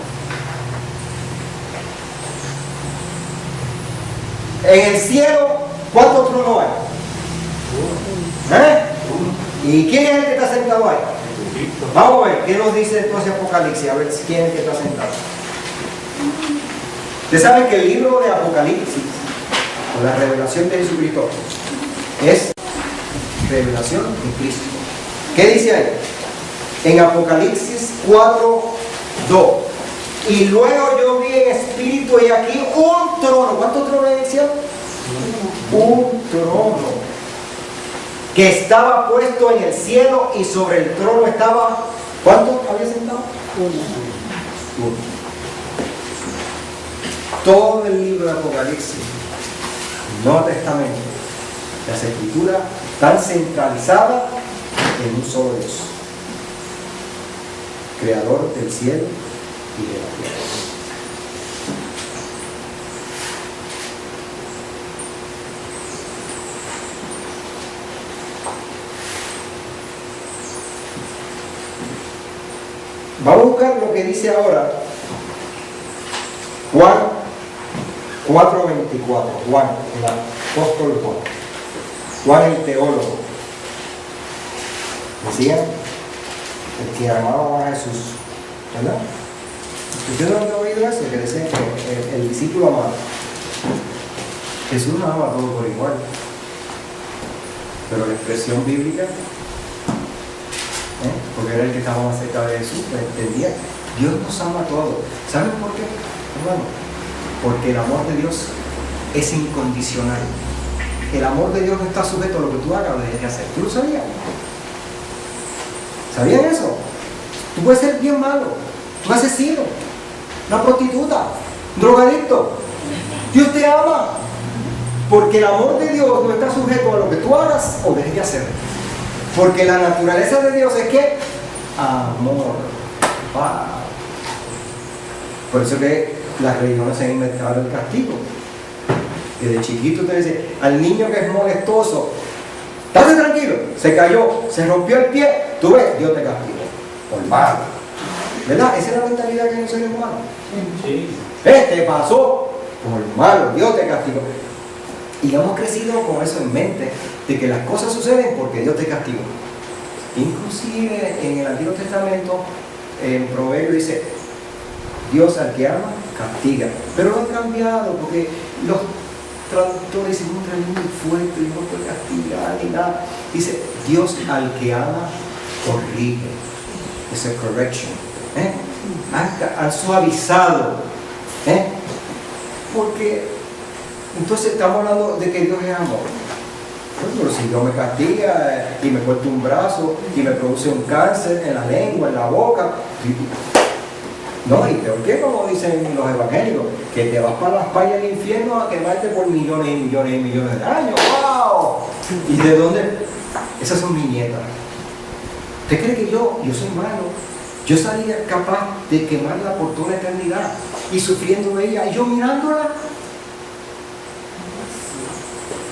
En el cielo, ¿cuántos tronos hay? ¿Y quién es el que está sentado ahí? Vamos a ver, ¿qué nos dice entonces Apocalipsis? A ver quién es el que está sentado. Ustedes saben que el libro de Apocalipsis, o la revelación de Jesucristo, es revelación de Cristo. ¿Qué dice ahí? En Apocalipsis 4:2. Y luego yo vi en espíritu y aquí un trono. ¿Cuántos tronos hay en el cielo? Un trono que estaba puesto en el cielo y sobre el trono estaba, ¿cuántos había sentado? Uno. Todo el libro de Apocalipsis, Nuevo Testamento, las Escrituras están centralizadas en un solo Dios, creador del cielo y de la tierra. Vamos a buscar lo que dice ahora Juan 4:24. Juan, el apóstol Juan. Juan el teólogo. Decía, el que amaba a Jesús, ¿verdad? ¿Ustedes no han oído eso? Que decía que el discípulo amado. Jesús no ama a todos por igual. Pero la expresión bíblica, porque era el que estaba más cerca de Jesús, pues entendía, Dios nos ama a todos. ¿Saben por qué, hermano? Porque el amor de Dios es incondicional. El amor de Dios no está sujeto a lo que tú hagas o dejes de hacer. ¿Tú lo sabías? ¿Sabían eso? Tú puedes ser bien malo, un asesino, una prostituta, un drogadicto. Dios te ama. Porque el amor de Dios no está sujeto a lo que tú hagas o dejes de hacer. Porque la naturaleza de Dios es que amor. Wow. Por eso que las religiones se han inventado el castigo. Desde chiquito te dice, al niño que es molestoso, estate tranquilo, se cayó, se rompió el pie, tú ves, Dios te castigó. Por malo. ¿Verdad? Esa es la mentalidad que hay en los seres humanos. Sí. Te pasó por malo, Dios te castigó. Y hemos crecido con eso en mente, de que las cosas suceden porque Dios te castigó. Inclusive en el Antiguo Testamento, en Proverbios dice, Dios al que ama, castiga. Pero lo han cambiado porque los traductores dicen un término muy fuerte y no puede castigar ni nada. Dice, Dios al que ama, corrige. Es a correction. Han suavizado. Porque entonces estamos hablando de que Dios es amor. Pero si Dios me castiga y me corta un brazo y me produce un cáncer en la lengua, en la boca, no, y peor que como dicen los evangélicos, que te vas para las payas del infierno a quemarte por millones y millones y millones de años. ¡Wow! ¿Y de dónde? Esas son mis nietas. ¿Usted cree que yo soy malo? Yo sería capaz de quemarla por toda la eternidad y sufriendo de ella y yo mirándola.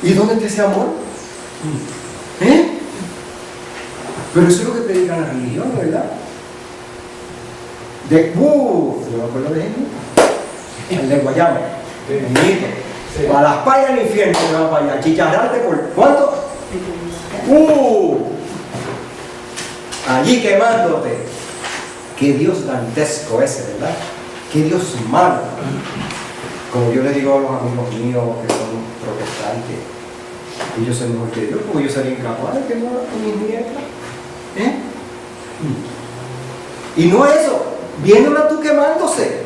¿Y dónde está ese amor? Pero eso es lo que predican las religiones, ¿verdad? Yo me acuerdo de él, el de Guayama, el niño, a las payas del infierno, te van para allá, chicharrarte por ¿cuánto? Allí quemándote. Qué Dios dantesco ese, ¿verdad? Qué Dios malo. Como yo le digo a los amigos míos que son protestantes, ellos son mejor que Dios, porque yo sería incapaz de quemar a mis nietas. Y no eso, viéndola tú quemándose,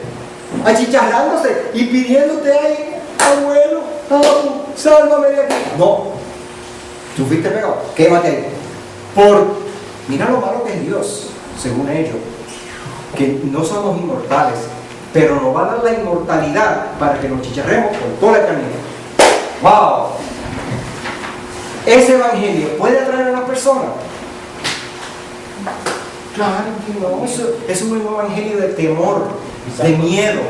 achicharrándose y pidiéndote ahí, abuelo, sálvame de aquí. No, tú fuiste pegado, quémate ahí. Mira lo malo que es Dios, según ellos, que no somos inmortales, pero nos va a dar la inmortalidad para que nos chicharremos por toda la eternidad. ¡Wow! ¿Ese evangelio puede atraer a las personas? Claro que no. Eso es un evangelio de temor, de miedo.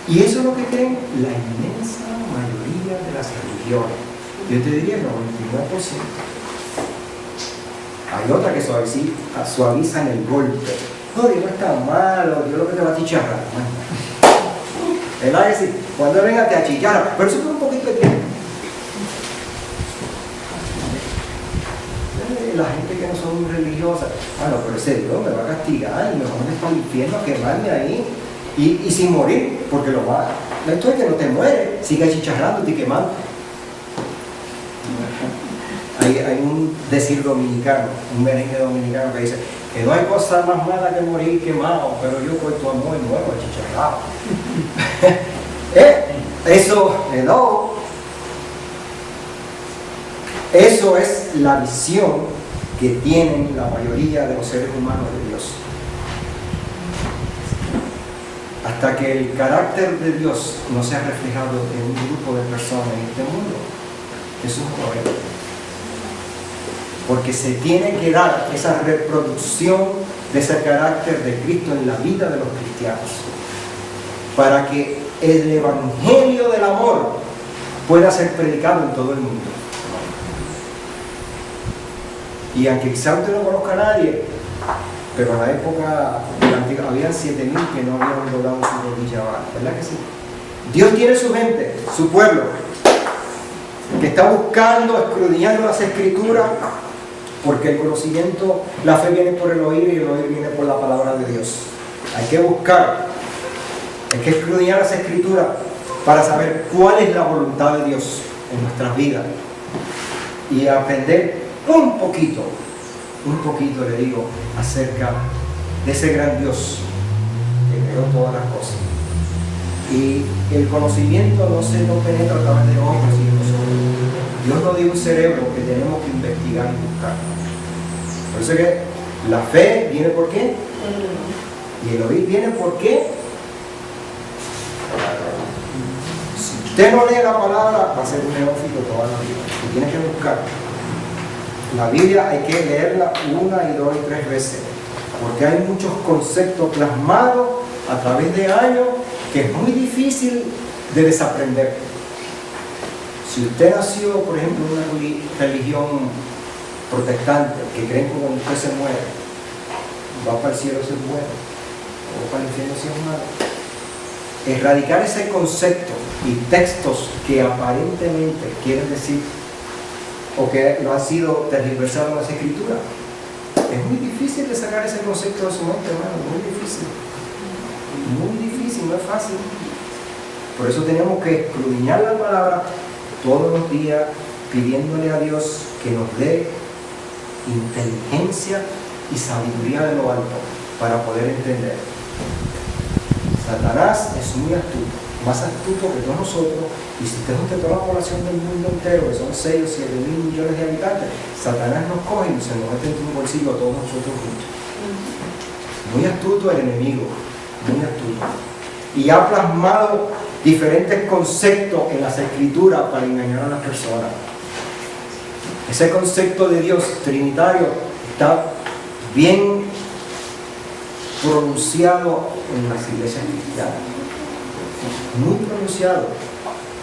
Y eso es lo que creen la inmensa mayoría de las religiones. Yo te diría el 99%. Hay otra que suavizan el golpe. No, Dios no está malo, Dios lo que te va a achicharrar. Él va a decir, cuando venga te achicharra, pero eso es un poquito de tiempo. La gente que no son religiosas, no, pero ese Dios me va a castigar y me va a mandar para el infierno a quemarme ahí y sin morir, porque lo va. Esto es que no te mueres, sigue achicharrando y quemando. Hay un decir dominicano, un merengue dominicano que dice que no hay cosa más mala que morir quemado, pero yo por tu amor nuevo achicharrado. Eso es la visión que tienen la mayoría de los seres humanos de Dios. Hasta que el carácter de Dios no sea reflejado en un grupo de personas en este mundo, es un problema. Porque se tiene que dar esa reproducción de ese carácter de Cristo en la vida de los cristianos, para que el evangelio del amor pueda ser predicado en todo el mundo. Y aunque quizá usted no conozca a nadie, pero en la época de la antigua habían 7.000 que no habían doblado su rodilla abajo, ¿verdad que sí? Dios tiene su gente, su pueblo, que está buscando, escudriñando las escrituras, porque el conocimiento, la fe viene por el oír y el oír viene por la palabra de Dios. Hay que buscar, hay que escudriñar las Escrituras para saber cuál es la voluntad de Dios en nuestras vidas y aprender un poquito, le digo, acerca de ese gran Dios que creó todas las cosas. Y el conocimiento no penetra a través de hombres y de nosotros. Dios nos dio un cerebro que tenemos que investigar y buscar. Por eso que la fe viene por qué, y el oír viene por qué. Si usted no lee la palabra, va a ser un neófito toda la vida. Y tiene que buscar. La Biblia hay que leerla 1, 2 y 3 veces, porque hay muchos conceptos plasmados a través de años que es muy difícil de desaprender. Si usted nació, por ejemplo, en una religión protestante, que creen que cuando usted se muere, va para el cielo si es bueno, o para el infierno si es malo. Erradicar ese concepto y textos que aparentemente quieren decir o que no han sido tergiversados en las Escrituras, es muy difícil de sacar ese concepto de su mente, hermano, muy difícil, no es fácil. Por eso tenemos que escudriñar la palabra todos los días, pidiéndole a Dios que nos dé inteligencia y sabiduría de lo alto para poder entender. Satanás es muy astuto, más astuto que todos nosotros, y si usted junta toda la población del mundo entero, que son 6 o 7 mil millones de habitantes, Satanás nos coge y se nos mete en un bolsillo a todos nosotros juntos. Muy astuto el enemigo, muy astuto. Y ha plasmado diferentes conceptos en las Escrituras para engañar a las personas. Ese concepto de Dios trinitario está bien pronunciado en las iglesias cristianas, muy pronunciado,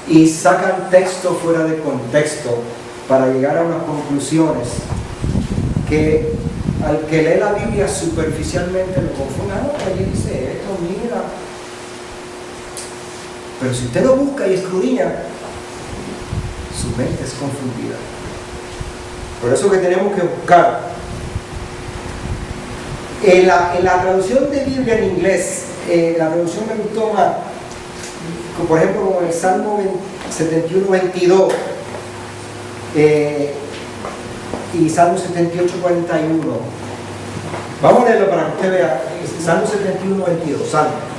y sacan texto fuera de contexto para llegar a unas conclusiones que al que lee la Biblia superficialmente lo confunde. No, allí dice esto, mira. Pero si usted lo busca y escudriña, su mente es confundida. Por eso que tenemos que buscar. En la traducción de Biblia en inglés, la traducción me gustó más, por ejemplo, como el Salmo 71, 22 y Salmo 78, 41. Vamos a leerlo para que usted vea. Salmo 71, 22. Salmo.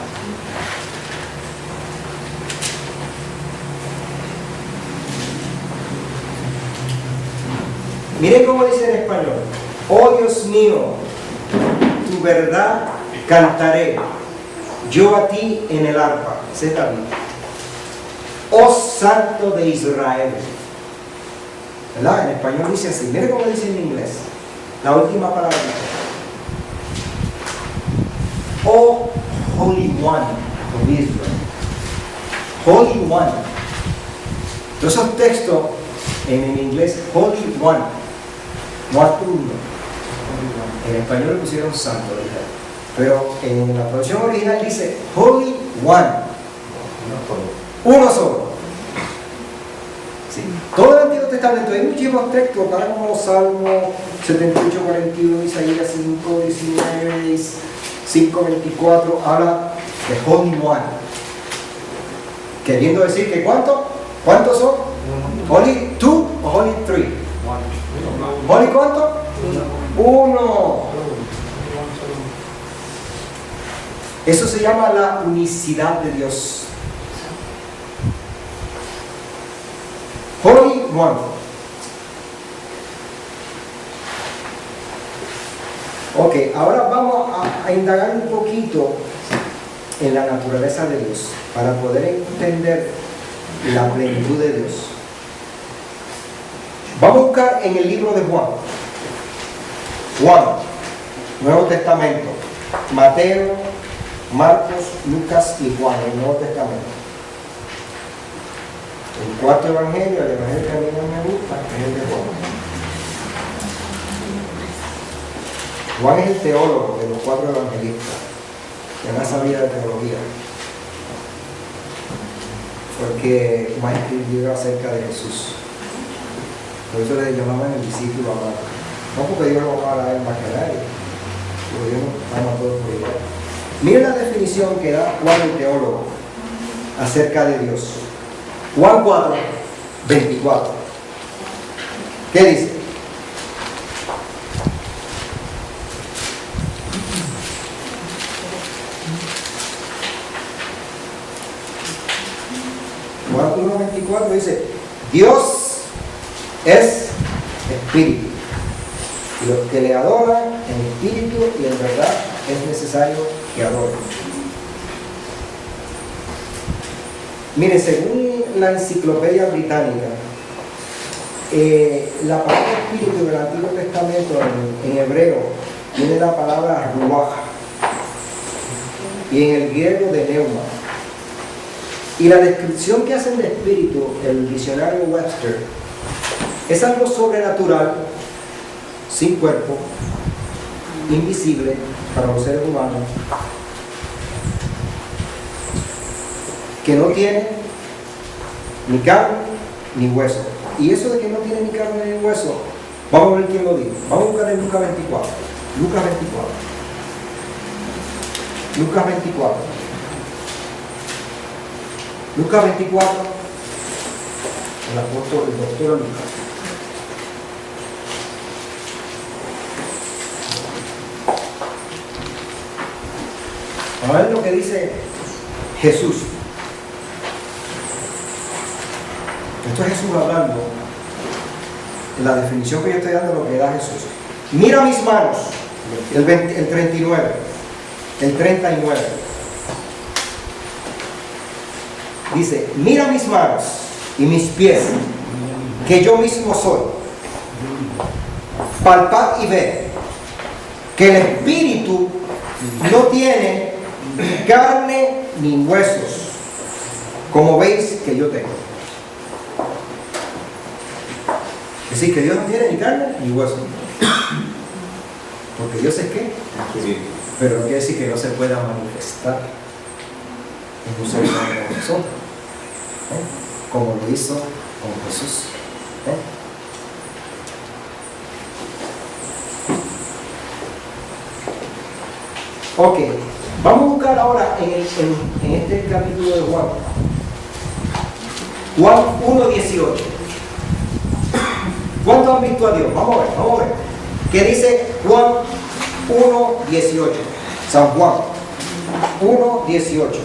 Miren cómo dice en español. Oh Dios mío, tu verdad cantaré, yo a ti en el arpa. Ese es David. Oh Santo de Israel. ¿Verdad? En español dice así. Miren cómo dice en inglés. La última palabra. Oh Holy One of Israel. Holy One. Todos esos textos en inglés, Holy One. No hay uno. En español le pusieron santo, ¿verdad? Pero en la traducción original dice Holy One. Uno solo. Sí. Todo el Antiguo Testamento hay muchísimos textos, tal como Salmo 78, 41, Isaías 5, 19, 5, 24, habla de Holy One. Queriendo decir que ¿cuántos son? Holy two o Holy three. ¿Holy cuánto? Uno. Eso se llama la unicidad de Dios. Holy One. Ok, ahora vamos a indagar un poquito en la naturaleza de Dios para poder entender la plenitud de Dios. Vamos a buscar en el libro de Juan. Juan, Nuevo Testamento. Mateo, Marcos, Lucas y Juan, el Nuevo Testamento. El cuarto evangelio, el evangelio que a mí no me gusta, es el de Juan. Juan es el teólogo de los 4 evangelistas, que más sabía de teología, porque más escribió acerca de Jesús. Por eso le llamaban el discípulo amado. No porque Dios lo amaba a él más que a nadie, porque Dios ama a todos por igual. Miren la definición que da Juan el teólogo acerca de Dios. Juan 4, 24. ¿Qué dice? Juan 1, 24 dice, Dios es espíritu. Y los que le adoran en espíritu y en verdad es necesario que adoren. Mire, según la enciclopedia británica, la palabra espíritu del Antiguo Testamento en hebreo tiene la palabra ruach y en el griego de neuma. Y la descripción que hacen de espíritu, el diccionario Webster, es algo sobrenatural, sin cuerpo, invisible para los seres humanos, que no tiene ni carne ni hueso. Y eso de que no tiene ni carne ni hueso, vamos a ver quién lo dijo. Vamos a buscar en Lucas 24. Lucas 24. Lucas 24. Lucas 24. El apóstol, el doctor Lucas. Vamos a ver lo que dice Jesús. Esto es Jesús hablando, la definición que yo estoy dando de lo que da Jesús. Mira mis manos, el 39, el 39. Dice, mira mis manos y mis pies, que yo mismo soy. Palpad y ved que el espíritu no tiene carne ni huesos, como veis que yo tengo. Es decir, que Dios no tiene ni carne ni hueso. Porque Dios es qué, pero no quiere decir que no se pueda manifestar en un ser humano como nosotros, como lo hizo con Jesús. Ok, vamos a buscar ahora en este capítulo de Juan. Juan 1:18. ¿Cuántos han visto a Dios? Vamos a ver. ¿Qué dice Juan 1:18? San Juan 1:18.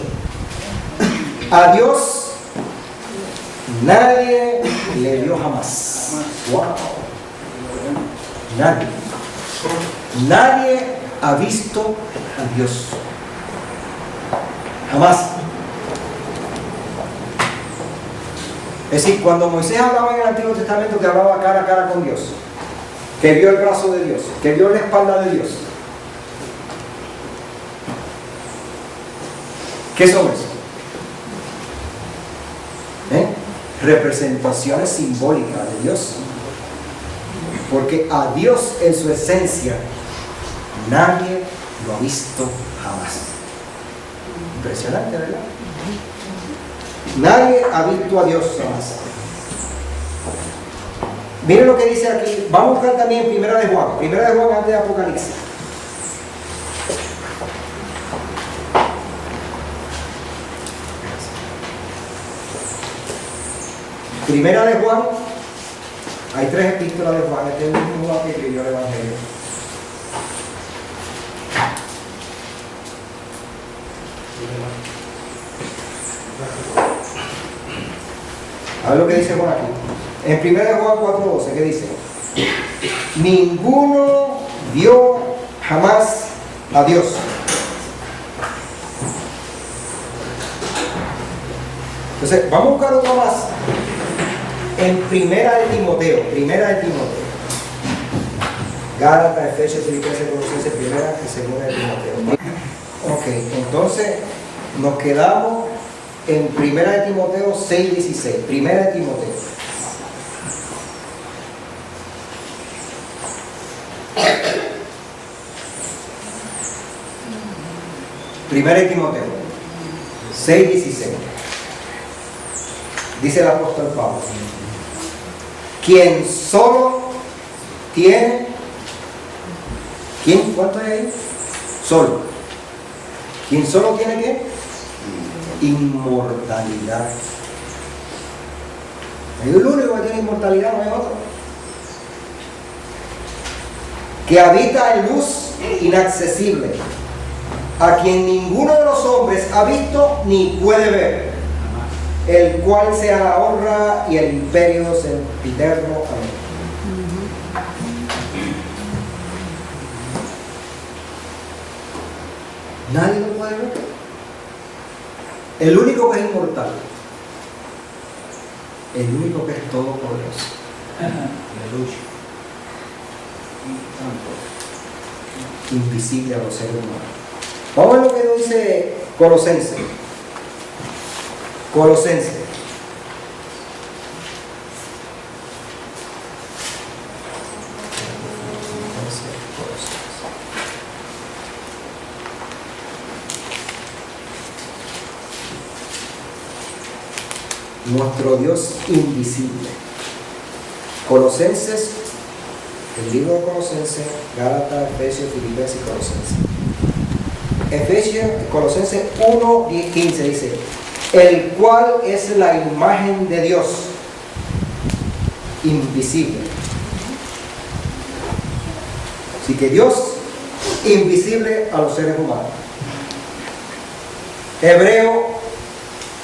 A Dios nadie le vio jamás. Wow. Nadie ha visto a Dios. Jamás. Es decir, cuando Moisés hablaba en el Antiguo Testamento, que hablaba cara a cara con Dios, que vio el brazo de Dios, que vio la espalda de Dios. ¿Qué son eso? Representaciones simbólicas de Dios. Porque a Dios en su esencia nadie lo ha visto jamás. Impresionante, ¿verdad? Nadie ha visto a Dios jamás. Miren lo que dice aquí. Vamos a buscar también Primera de Juan. Primera de Juan antes de Apocalipsis. Primera de Juan. Hay 3 epístolas de Juan. Este es el mismo Juan que escribió el Evangelio. A ver lo que dice Juan aquí. En 1 Juan 4:12, ¿qué dice? Ninguno vio jamás a Dios. Entonces, vamos a buscar otro más. En 1 Timoteo. Gálatas, Efesios, Filipenses, Colosenses, 1 y 2 de Timoteo. Ok, entonces nos quedamos en 1 Timoteo 6:16. 1 Timoteo. Primera de Timoteo 6:16. Dice el apóstol Pablo: quien solo tiene, ¿quién? ¿Cuánto hay ahí? Solo. quien solo tiene ¿qué? Inmortalidad. Es el único que tiene inmortalidad, no hay otro. Que habita en luz inaccesible, a quien ninguno de los hombres ha visto ni puede ver, el cual sea la honra y el imperio sempiterno. Amén. Nadie lo puede ver. El único que es inmortal, el único que es todopoderoso. Aleluya. Invisible a los seres humanos. Vamos a ver lo que dice Colosenses. Colosenses. Nuestro Dios invisible. Colosenses, el libro de Colosenses, Gálatas, Efesios, Filipenses y Colosenses. Colosenses 1:15 dice: el cual es la imagen de Dios invisible. Así que Dios invisible a los seres humanos. Hebreo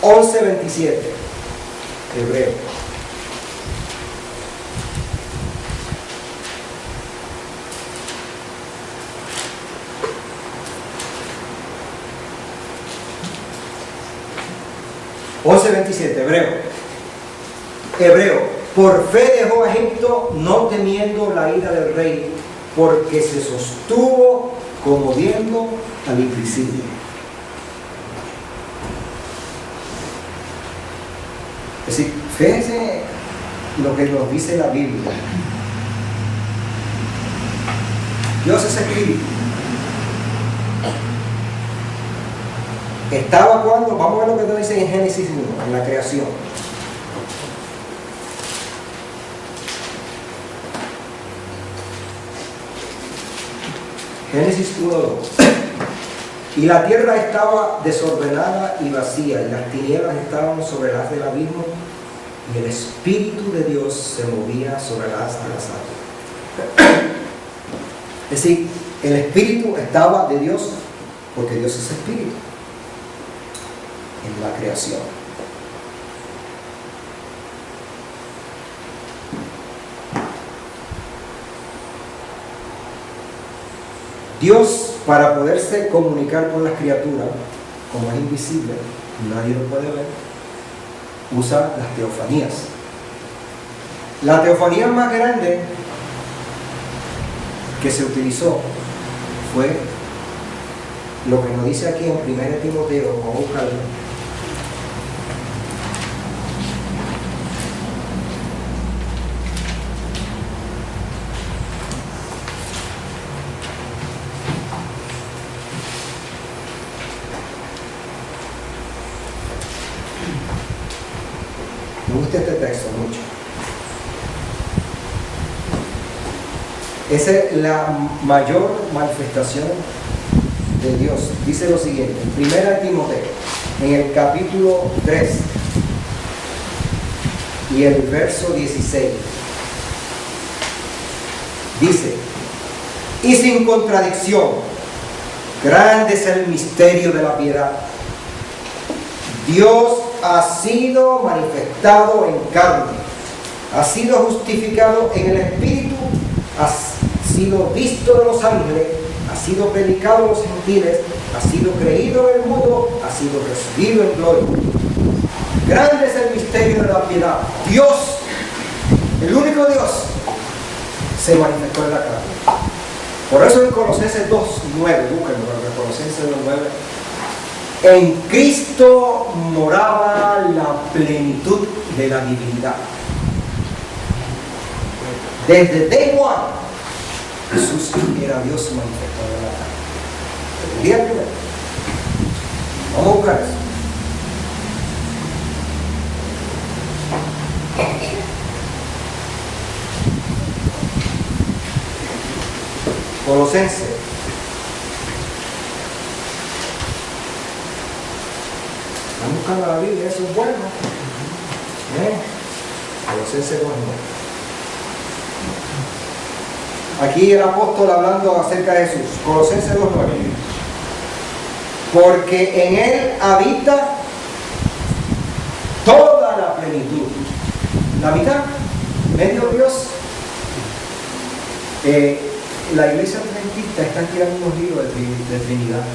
11:27. Hebreo. Hebreo, por fe dejó a Egipto, no temiendo la ira del rey, porque se sostuvo como viendo al invisible. Es decir, fíjense lo que nos dice la Biblia. Dios es espíritu. Estaba cuando, vamos a ver lo que nos dice en Génesis 1, en la creación. Génesis 1:2. Y la tierra estaba desordenada y vacía, y las tinieblas estaban sobre el haz del abismo, y el Espíritu de Dios se movía sobre el haz de las aguas. Es decir, el Espíritu estaba de Dios, porque Dios es Espíritu, en la creación. Dios, para poderse comunicar con las criaturas, como es invisible, nadie lo puede ver, usa las teofanías. La teofanía más grande que se utilizó fue lo que nos dice aquí en 1 Timoteo, vamos a buscarlo. Me gusta este texto mucho. Esa es la mayor manifestación de Dios. Dice lo siguiente, en 1 Timoteo, en el capítulo 3 y el verso 16. Dice: y sin contradicción, grande es el misterio de la piedad. Dios ha sido manifestado en carne, ha sido justificado en el Espíritu, ha sido visto de los ángeles, ha sido predicado a los gentiles, ha sido creído en el mundo, ha sido recibido en gloria. Grande es el misterio de la piedad. Dios, el único Dios, se manifestó en la carne. Por eso en Colosenses 2:9, búsquenlo, Colosenses 2:9. En Cristo moraba la plenitud de la divinidad. Desde day one, Jesús era Dios manifestado en la carne. El día primero. Vamos a buscar eso. Colosenses Están buscando la Biblia, eso es bueno. Colosenses 2:9. Aquí el apóstol hablando acerca de Jesús. Colosenses 2:9. Porque en él habita toda la plenitud. La mitad, medio Dios. La iglesia adventista está tirando unos libros de Trinidad.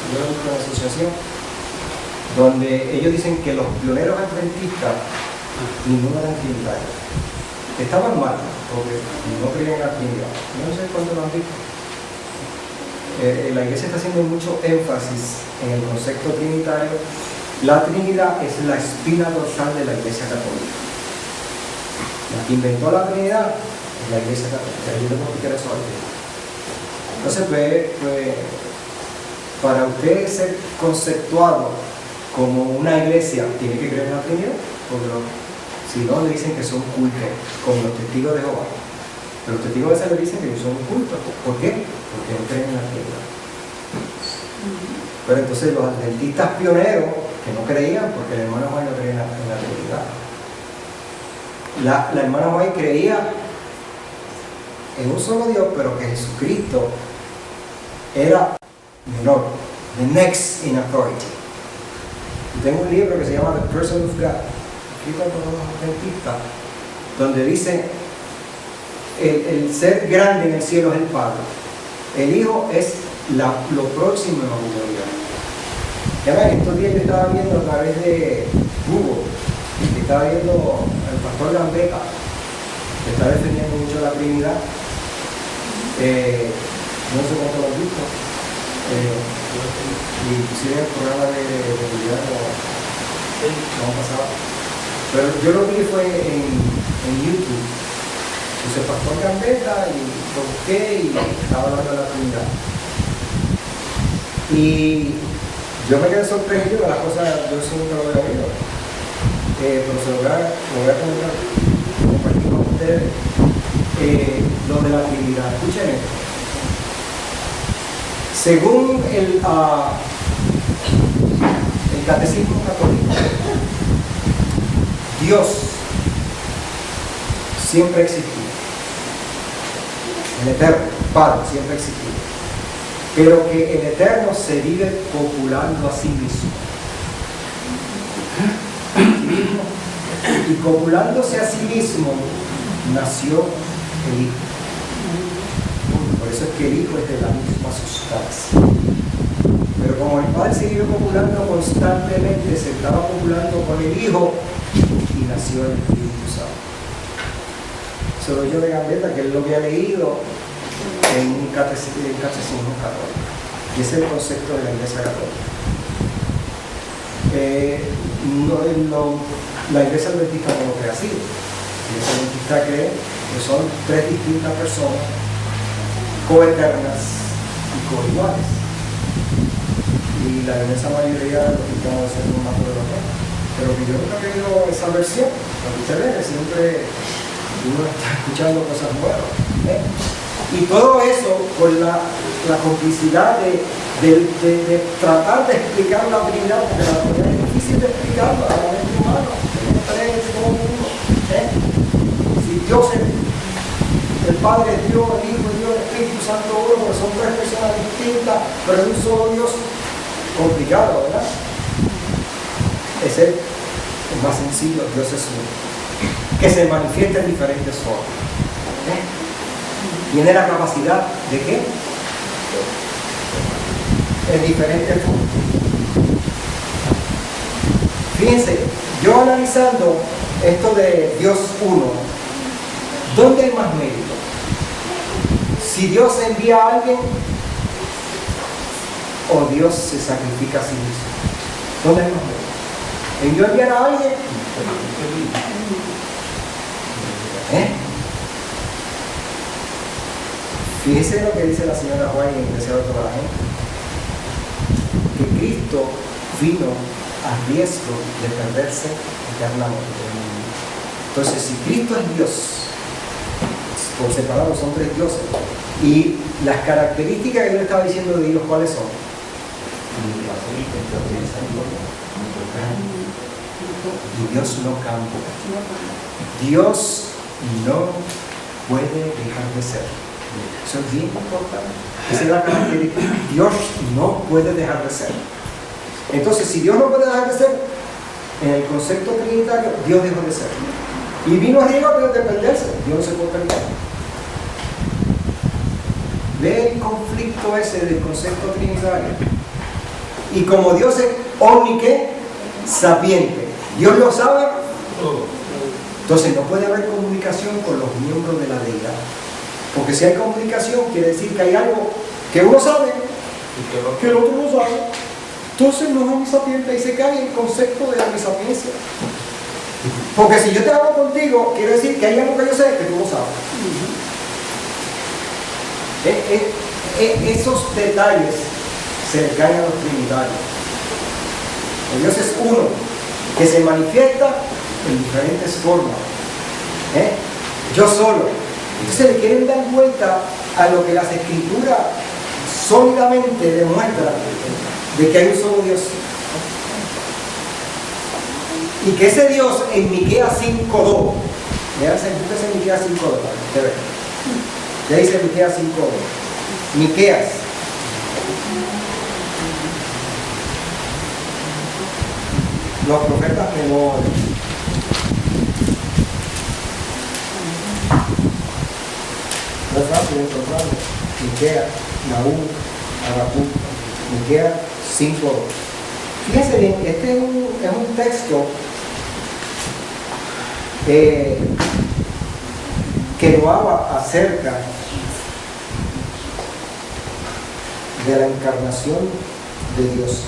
Yo he visto una asociación donde ellos dicen que los pioneros adventistas ninguno eran trinitarios. Estaban mal, porque no creían en la Trinidad. No sé cuánto lo han visto. La iglesia está haciendo mucho énfasis en el concepto trinitario. La Trinidad es la espina dorsal de la iglesia católica. La que inventó la Trinidad es la iglesia católica. Yo tengo que querer eso aquí. Entonces, pues, para usted ser conceptuado como una iglesia, tiene que creer en la Trinidad, porque si no, le dicen que son cultos, como los testigos de Jehová. Pero los testigos de Jehová le dicen que son cultos. ¿Por qué? Porque no creen en la Trinidad. Pero entonces los adventistas pioneros, que no creían, porque el hermano Juan no creía en la Trinidad. La hermana Juan creía en un solo Dios, pero que Jesucristo era menor, the next in authority. Y tengo un libro que se llama The Person of God, escrito por los adventistas, donde dice el ser grande en el cielo es el Padre, el Hijo es lo próximo en la autoridad. Ya ven, estos días yo estaba viendo a través de Google, estaba viendo al pastor Gambetta, que está defendiendo mucho la Trinidad. No sé cuánto lo han visto. Inclusive el programa de unidad no han pasado. Pero yo lo vi fue en YouTube. Puse pastor Gambetta y lo busqué y estaba hablando de la Trinidad. Y yo me quedé sorprendido de las cosas, yo eso nunca lo había oído. Pero se lo voy a compartir con ustedes. Lo de la Trinidad. Escuchen esto. Según el Catecismo Católico, Dios siempre existió. El Eterno, Padre, siempre existió. Pero que el Eterno se vive copulando a sí mismo. Y copulándose a sí mismo, nació el Hijo. Por eso es que el Hijo es de la misma sustancia. Pero como el Padre se vive copulando constantemente, se estaba copulando con el Hijo y nació el Espíritu Santo. Solo yo de Gambetta, que él lo había leído en un catecismo católico. Y ese es el concepto de la Iglesia Católica. La Iglesia Adventista no lo cree así. La Iglesia Adventista cree que son tres distintas personas coeternas y coiguales. Y la inmensa mayoría de los cristianos dicen un más de los dos. Pero que yo nunca he querido esa versión, porque usted ve que siempre uno está escuchando cosas nuevas. Y todo eso con la complicidad de tratar de explicar la Trinidad, porque la Trinidad es difícil de explicarla a la mente humana. Si Dios es el Padre es Dios, el Hijo es Dios, el Espíritu Santo uno, porque son tres personas distintas, pero es un solo Dios. Complicado, ¿verdad? Es el más sencillo, Dios es uno, que se manifiesta en diferentes formas. Tiene la capacidad de ¿qué? En diferentes formas. Fíjense, yo analizando esto de Dios uno, ¿dónde hay más mérito? Si Dios envía a alguien o Dios se sacrifica a sí mismo. ¿Dónde hay más mérito? ¿En yo enviar a alguien? Fíjense lo que dice la señora Juan en Deseado de toda la gente. Que Cristo vino a riesgo de perderse eternamente. Entonces, si Cristo es Dios, por separado son tres dioses, y las características que él estaba diciendo de Dios, ¿cuáles son? Y Dios no cambia. Dios no puede dejar de ser. Eso es bien importante. Esa es la característica. Dios no puede dejar de ser. Entonces, si Dios no puede dejar de ser, en el concepto trinitario, Dios dejó de ser. Y vino arriba pero de perderse. Dios no se puede perder. Ve el conflicto ese del concepto trinitario. Y como Dios es omnique, sapiente, Dios lo sabe todo. Entonces no puede haber comunicación con los miembros de la deidad. Porque si hay comunicación, quiere decir que hay algo que uno sabe y que el otro no sabe. Entonces no es omnisapiente y se cae el concepto de la omnisapiencia. Porque si yo te hablo contigo, quiere decir que hay algo que yo sé que tú no sabes. Esos detalles se le caen a los trinitarios. Dios es uno que se manifiesta en diferentes formas. Yo solo. Entonces le quieren dar vuelta a lo que las escrituras sólidamente demuestran de que hay un solo Dios. Y que ese Dios en Miqueas 5:2, búsquese en Miqueas 5:2 para que usted vea. Ya dice Miqueas 5:2. Miqueas. Los profetas menores. No es fácil encontrarlo. Miqueas, Nahum, Habacuc, Miqueas 5:2. Fíjense bien, este es un texto que nos habla acerca de la encarnación de Dios.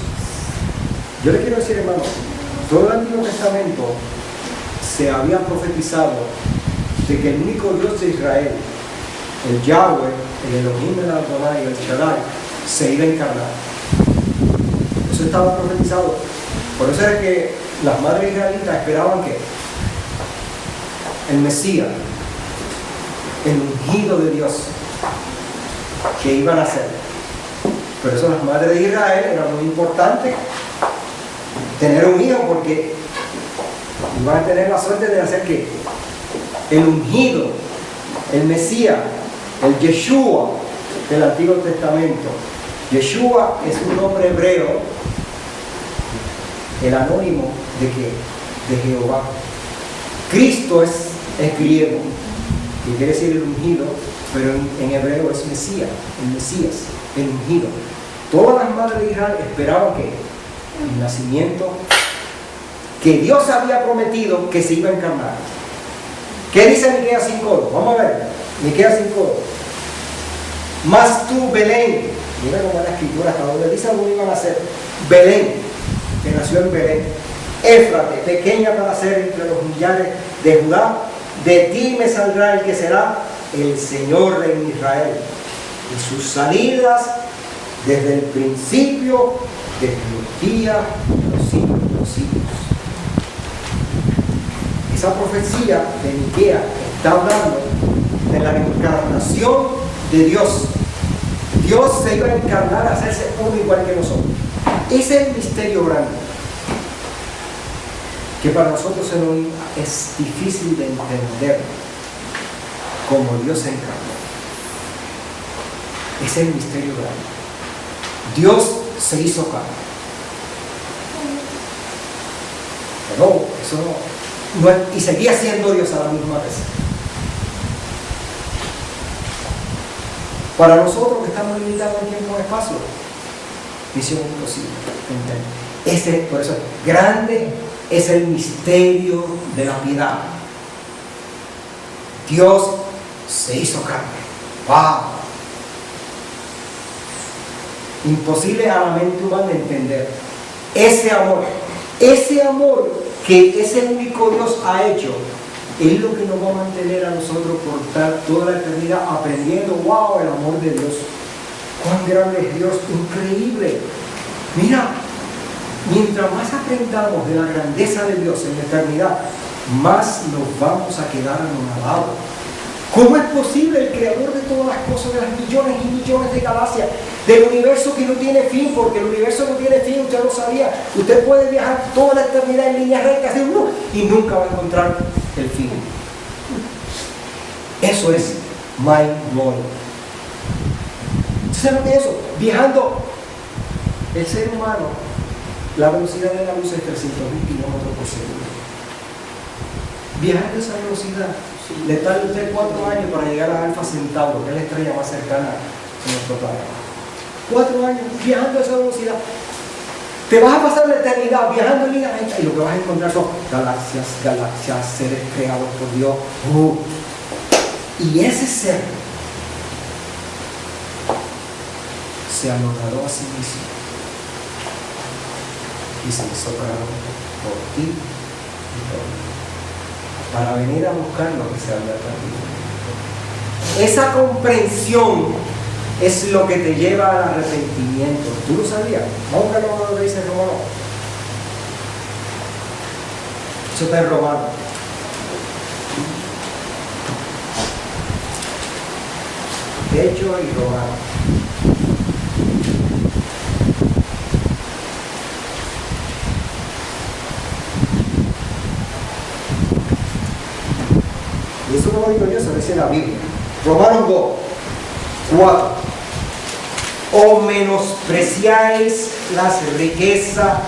Yo le quiero decir, hermano, todo el Antiguo Testamento se había profetizado de que el único Dios de Israel, el Yahweh, el Elohim, el Adonai, el Shaddai, se iba a encarnar. Eso estaba profetizado. Por eso es que las madres israelitas esperaban que el Mesías, el ungido de Dios, que iban a nacer. Por eso las madres de Israel era muy importante tener un hijo, porque iban a tener la suerte de hacer que el ungido, el Mesías, el Yeshua del Antiguo Testamento. Yeshua es un nombre hebreo, el anónimo de ¿qué? De Jehová. Cristo es griego, que quiere decir el ungido, pero en hebreo es Mesías, el ungido. Todas las madres de Israel esperaban que el nacimiento que Dios había prometido que se iba a encarnar. ¿Qué dice Miqueas 5:2? Vamos a ver, Miqueas 5:2. Mas tú, Belén, mira cómo la escritura hasta donde dice dónde iban a nacer. Belén, que nació en Belén, Éfrate, pequeña para ser entre los millares de Judá, de ti me saldrá el que será el Señor en Israel, y sus salidas desde el principio, desde los días de los siglos de los siglos. Esa profecía de Miqueas está hablando de la encarnación de Dios. Dios se iba a encarnar a hacerse uno igual que nosotros. Ese es el misterio grande, que para nosotros es difícil de entender como Dios se encarnó. Ese es el misterio grande. Dios se hizo carne. Pero eso no es, y seguía siendo Dios a la misma vez. Para nosotros que estamos limitados en tiempo y espacio, misión imposible. Por eso, grande es el misterio de la piedad. Dios se hizo carne. ¡Wow! Imposible a la mente humana entender ese amor que ese único Dios ha hecho. Es lo que nos va a mantener a nosotros por toda la eternidad aprendiendo, wow, el amor de Dios. Cuán grande es Dios, increíble. Mira, mientras más aprendamos de la grandeza de Dios en la eternidad, más nos vamos a quedar anonadados. ¿Cómo es posible el creador de todas las cosas, de las millones y millones de galaxias, del universo que no tiene fin? Porque el universo no tiene fin, usted lo sabía. Usted puede viajar toda la eternidad en líneas rectas y nunca va a encontrar el fin. Eso es mind blowing. ¿Sabe lo que es eso? Viajando, el ser humano, la velocidad de la luz es 300.000 kilómetros por segundo. Viajando a esa velocidad, le tarda usted 4 años para llegar a Alfa Centauro, que es la estrella más cercana a nuestro planeta. 4 años viajando a esa velocidad. Te vas a pasar la eternidad viajando en línea recta y lo que vas a encontrar son galaxias, galaxias, seres creados por Dios. Y ese ser se anonadó a sí mismo y se hizo por ti y por mí, para venir a buscar lo que se había perdido. Esa comprensión es lo que te lleva al arrepentimiento. ¿Tú lo sabías? Vamos a ver lo que dice Romano. Eso está en Romano. De hecho, y Romano. Y eso no lo digo yo, se lo dice la Biblia. Romanos 2, 4. O menospreciáis las riquezas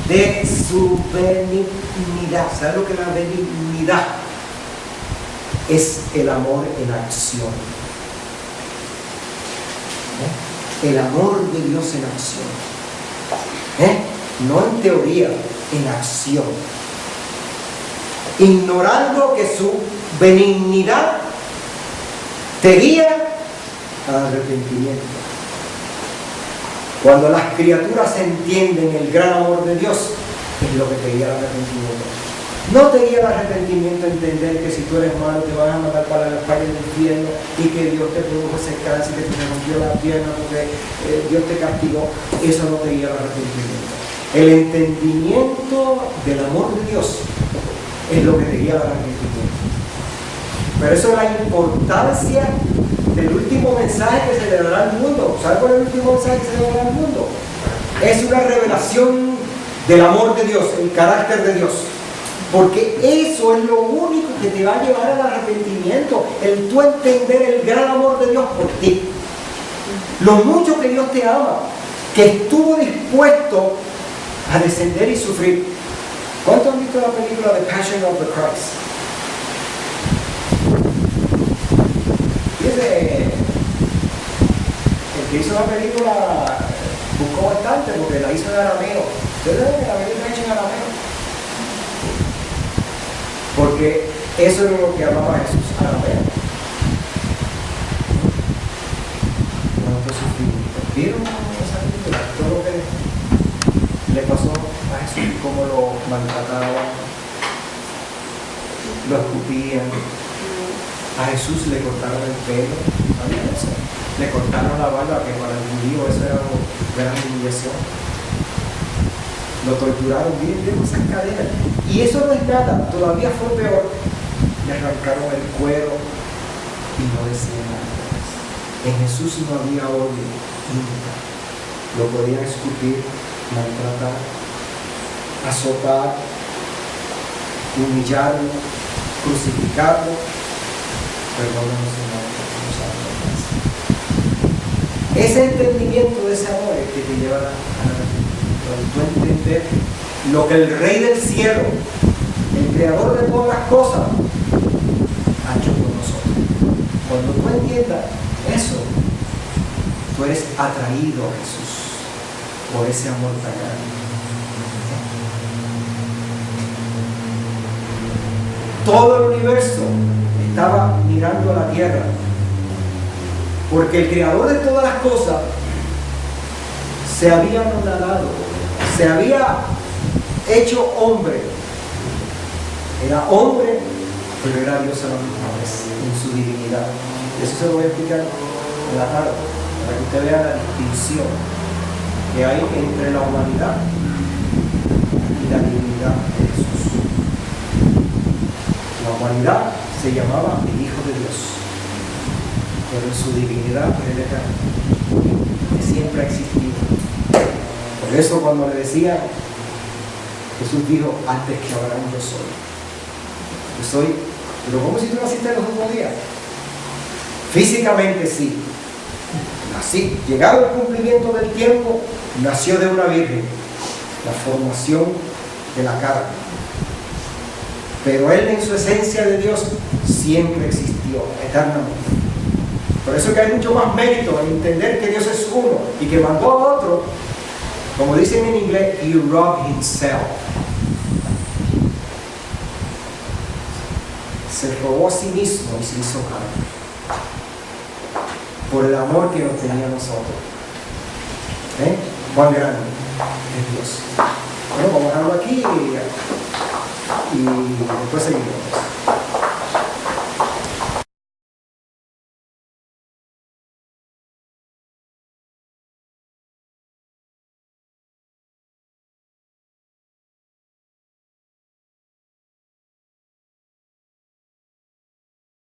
de su benignidad. ¿Sabes lo que es la benignidad? Es el amor en acción. El amor de Dios en acción. No en teoría, en acción. Ignorando que su benignidad te guía al arrepentimiento. Cuando las criaturas entienden el gran amor de Dios, es lo que te guía al arrepentimiento. No te guía al arrepentimiento entender que si tú eres malo te van a mandar para las calles del infierno y que Dios te produjo ese cáncer, que te rompió la pierna porque Dios te castigó. Eso no te guía al arrepentimiento. El entendimiento del amor de Dios es lo que te guía al arrepentimiento. Pero eso es la importancia del último mensaje que se le dará al mundo. ¿Sabes cuál es el último mensaje que se le dará al mundo? Es una revelación del amor de Dios, el carácter de Dios. Porque eso es lo único que te va a llevar al arrepentimiento, el tú entender el gran amor de Dios por ti. Lo mucho que Dios te ama, que estuvo dispuesto a descender y sufrir. ¿Cuántos han visto la película The Passion of the Christ? Fíjese, el que hizo la película buscó bastante porque la hizo en arameo. ¿Ustedes saben que la película hecha en arameo? Porque eso es lo que hablaba Jesús, arameo. ¿Cuánto sufrimiento? ¿Vieron esa película? Todo lo que le pasó a Jesús, cómo lo maltrataban, lo escupían. A Jesús le cortaron el pelo, ¿sabían eso? Le cortaron la barba, que para el judío eso era una gran humillación. Lo torturaron, vieron esas cadenas. Y eso no es nada, todavía fue peor. Le arrancaron el cuero y no decían nada. En Jesús no había odio, nunca. Lo podían escupir, maltratar, azotar, humillarlo, crucificarlo. Perdónanos, Señor, porque no sabemos lo que hacen. Ese entendimiento de ese amor es que te lleva a la tú entender lo que el Rey del Cielo, el Creador de todas las cosas, ha hecho por nosotros. Cuando tú entiendas eso, tú eres atraído a Jesús por ese amor tan grande. Todo el universo estaba mirando a la tierra, porque el Creador de todas las cosas se había anonadado, se había hecho hombre. Era hombre, pero era Dios a la misma vez, en su divinidad. Eso se lo voy a explicar en la tarde, para que usted vea la distinción que hay entre la humanidad y la divinidad de Jesús. La humanidad se llamaba el Hijo de Dios, pero en su divinidad era eterno, que siempre ha existido. Por eso cuando le decía, Jesús dijo, antes que Abraham yo soy. Yo soy, pero ¿cómo si tú naciste los últimos días? Físicamente sí. Nací, llegado el cumplimiento del tiempo, nació de una virgen, la formación de la carne. Pero Él en su esencia de Dios siempre existió, eternamente. Por eso es que hay mucho más mérito en entender que Dios es uno y que mandó a otro, como dicen en inglés, He robbed himself. Se robó a sí mismo y se hizo carne. Por el amor que nos tenía a nosotros. Cuán grande es Dios. Bueno, vamos a dejarlo aquí y después seguimos.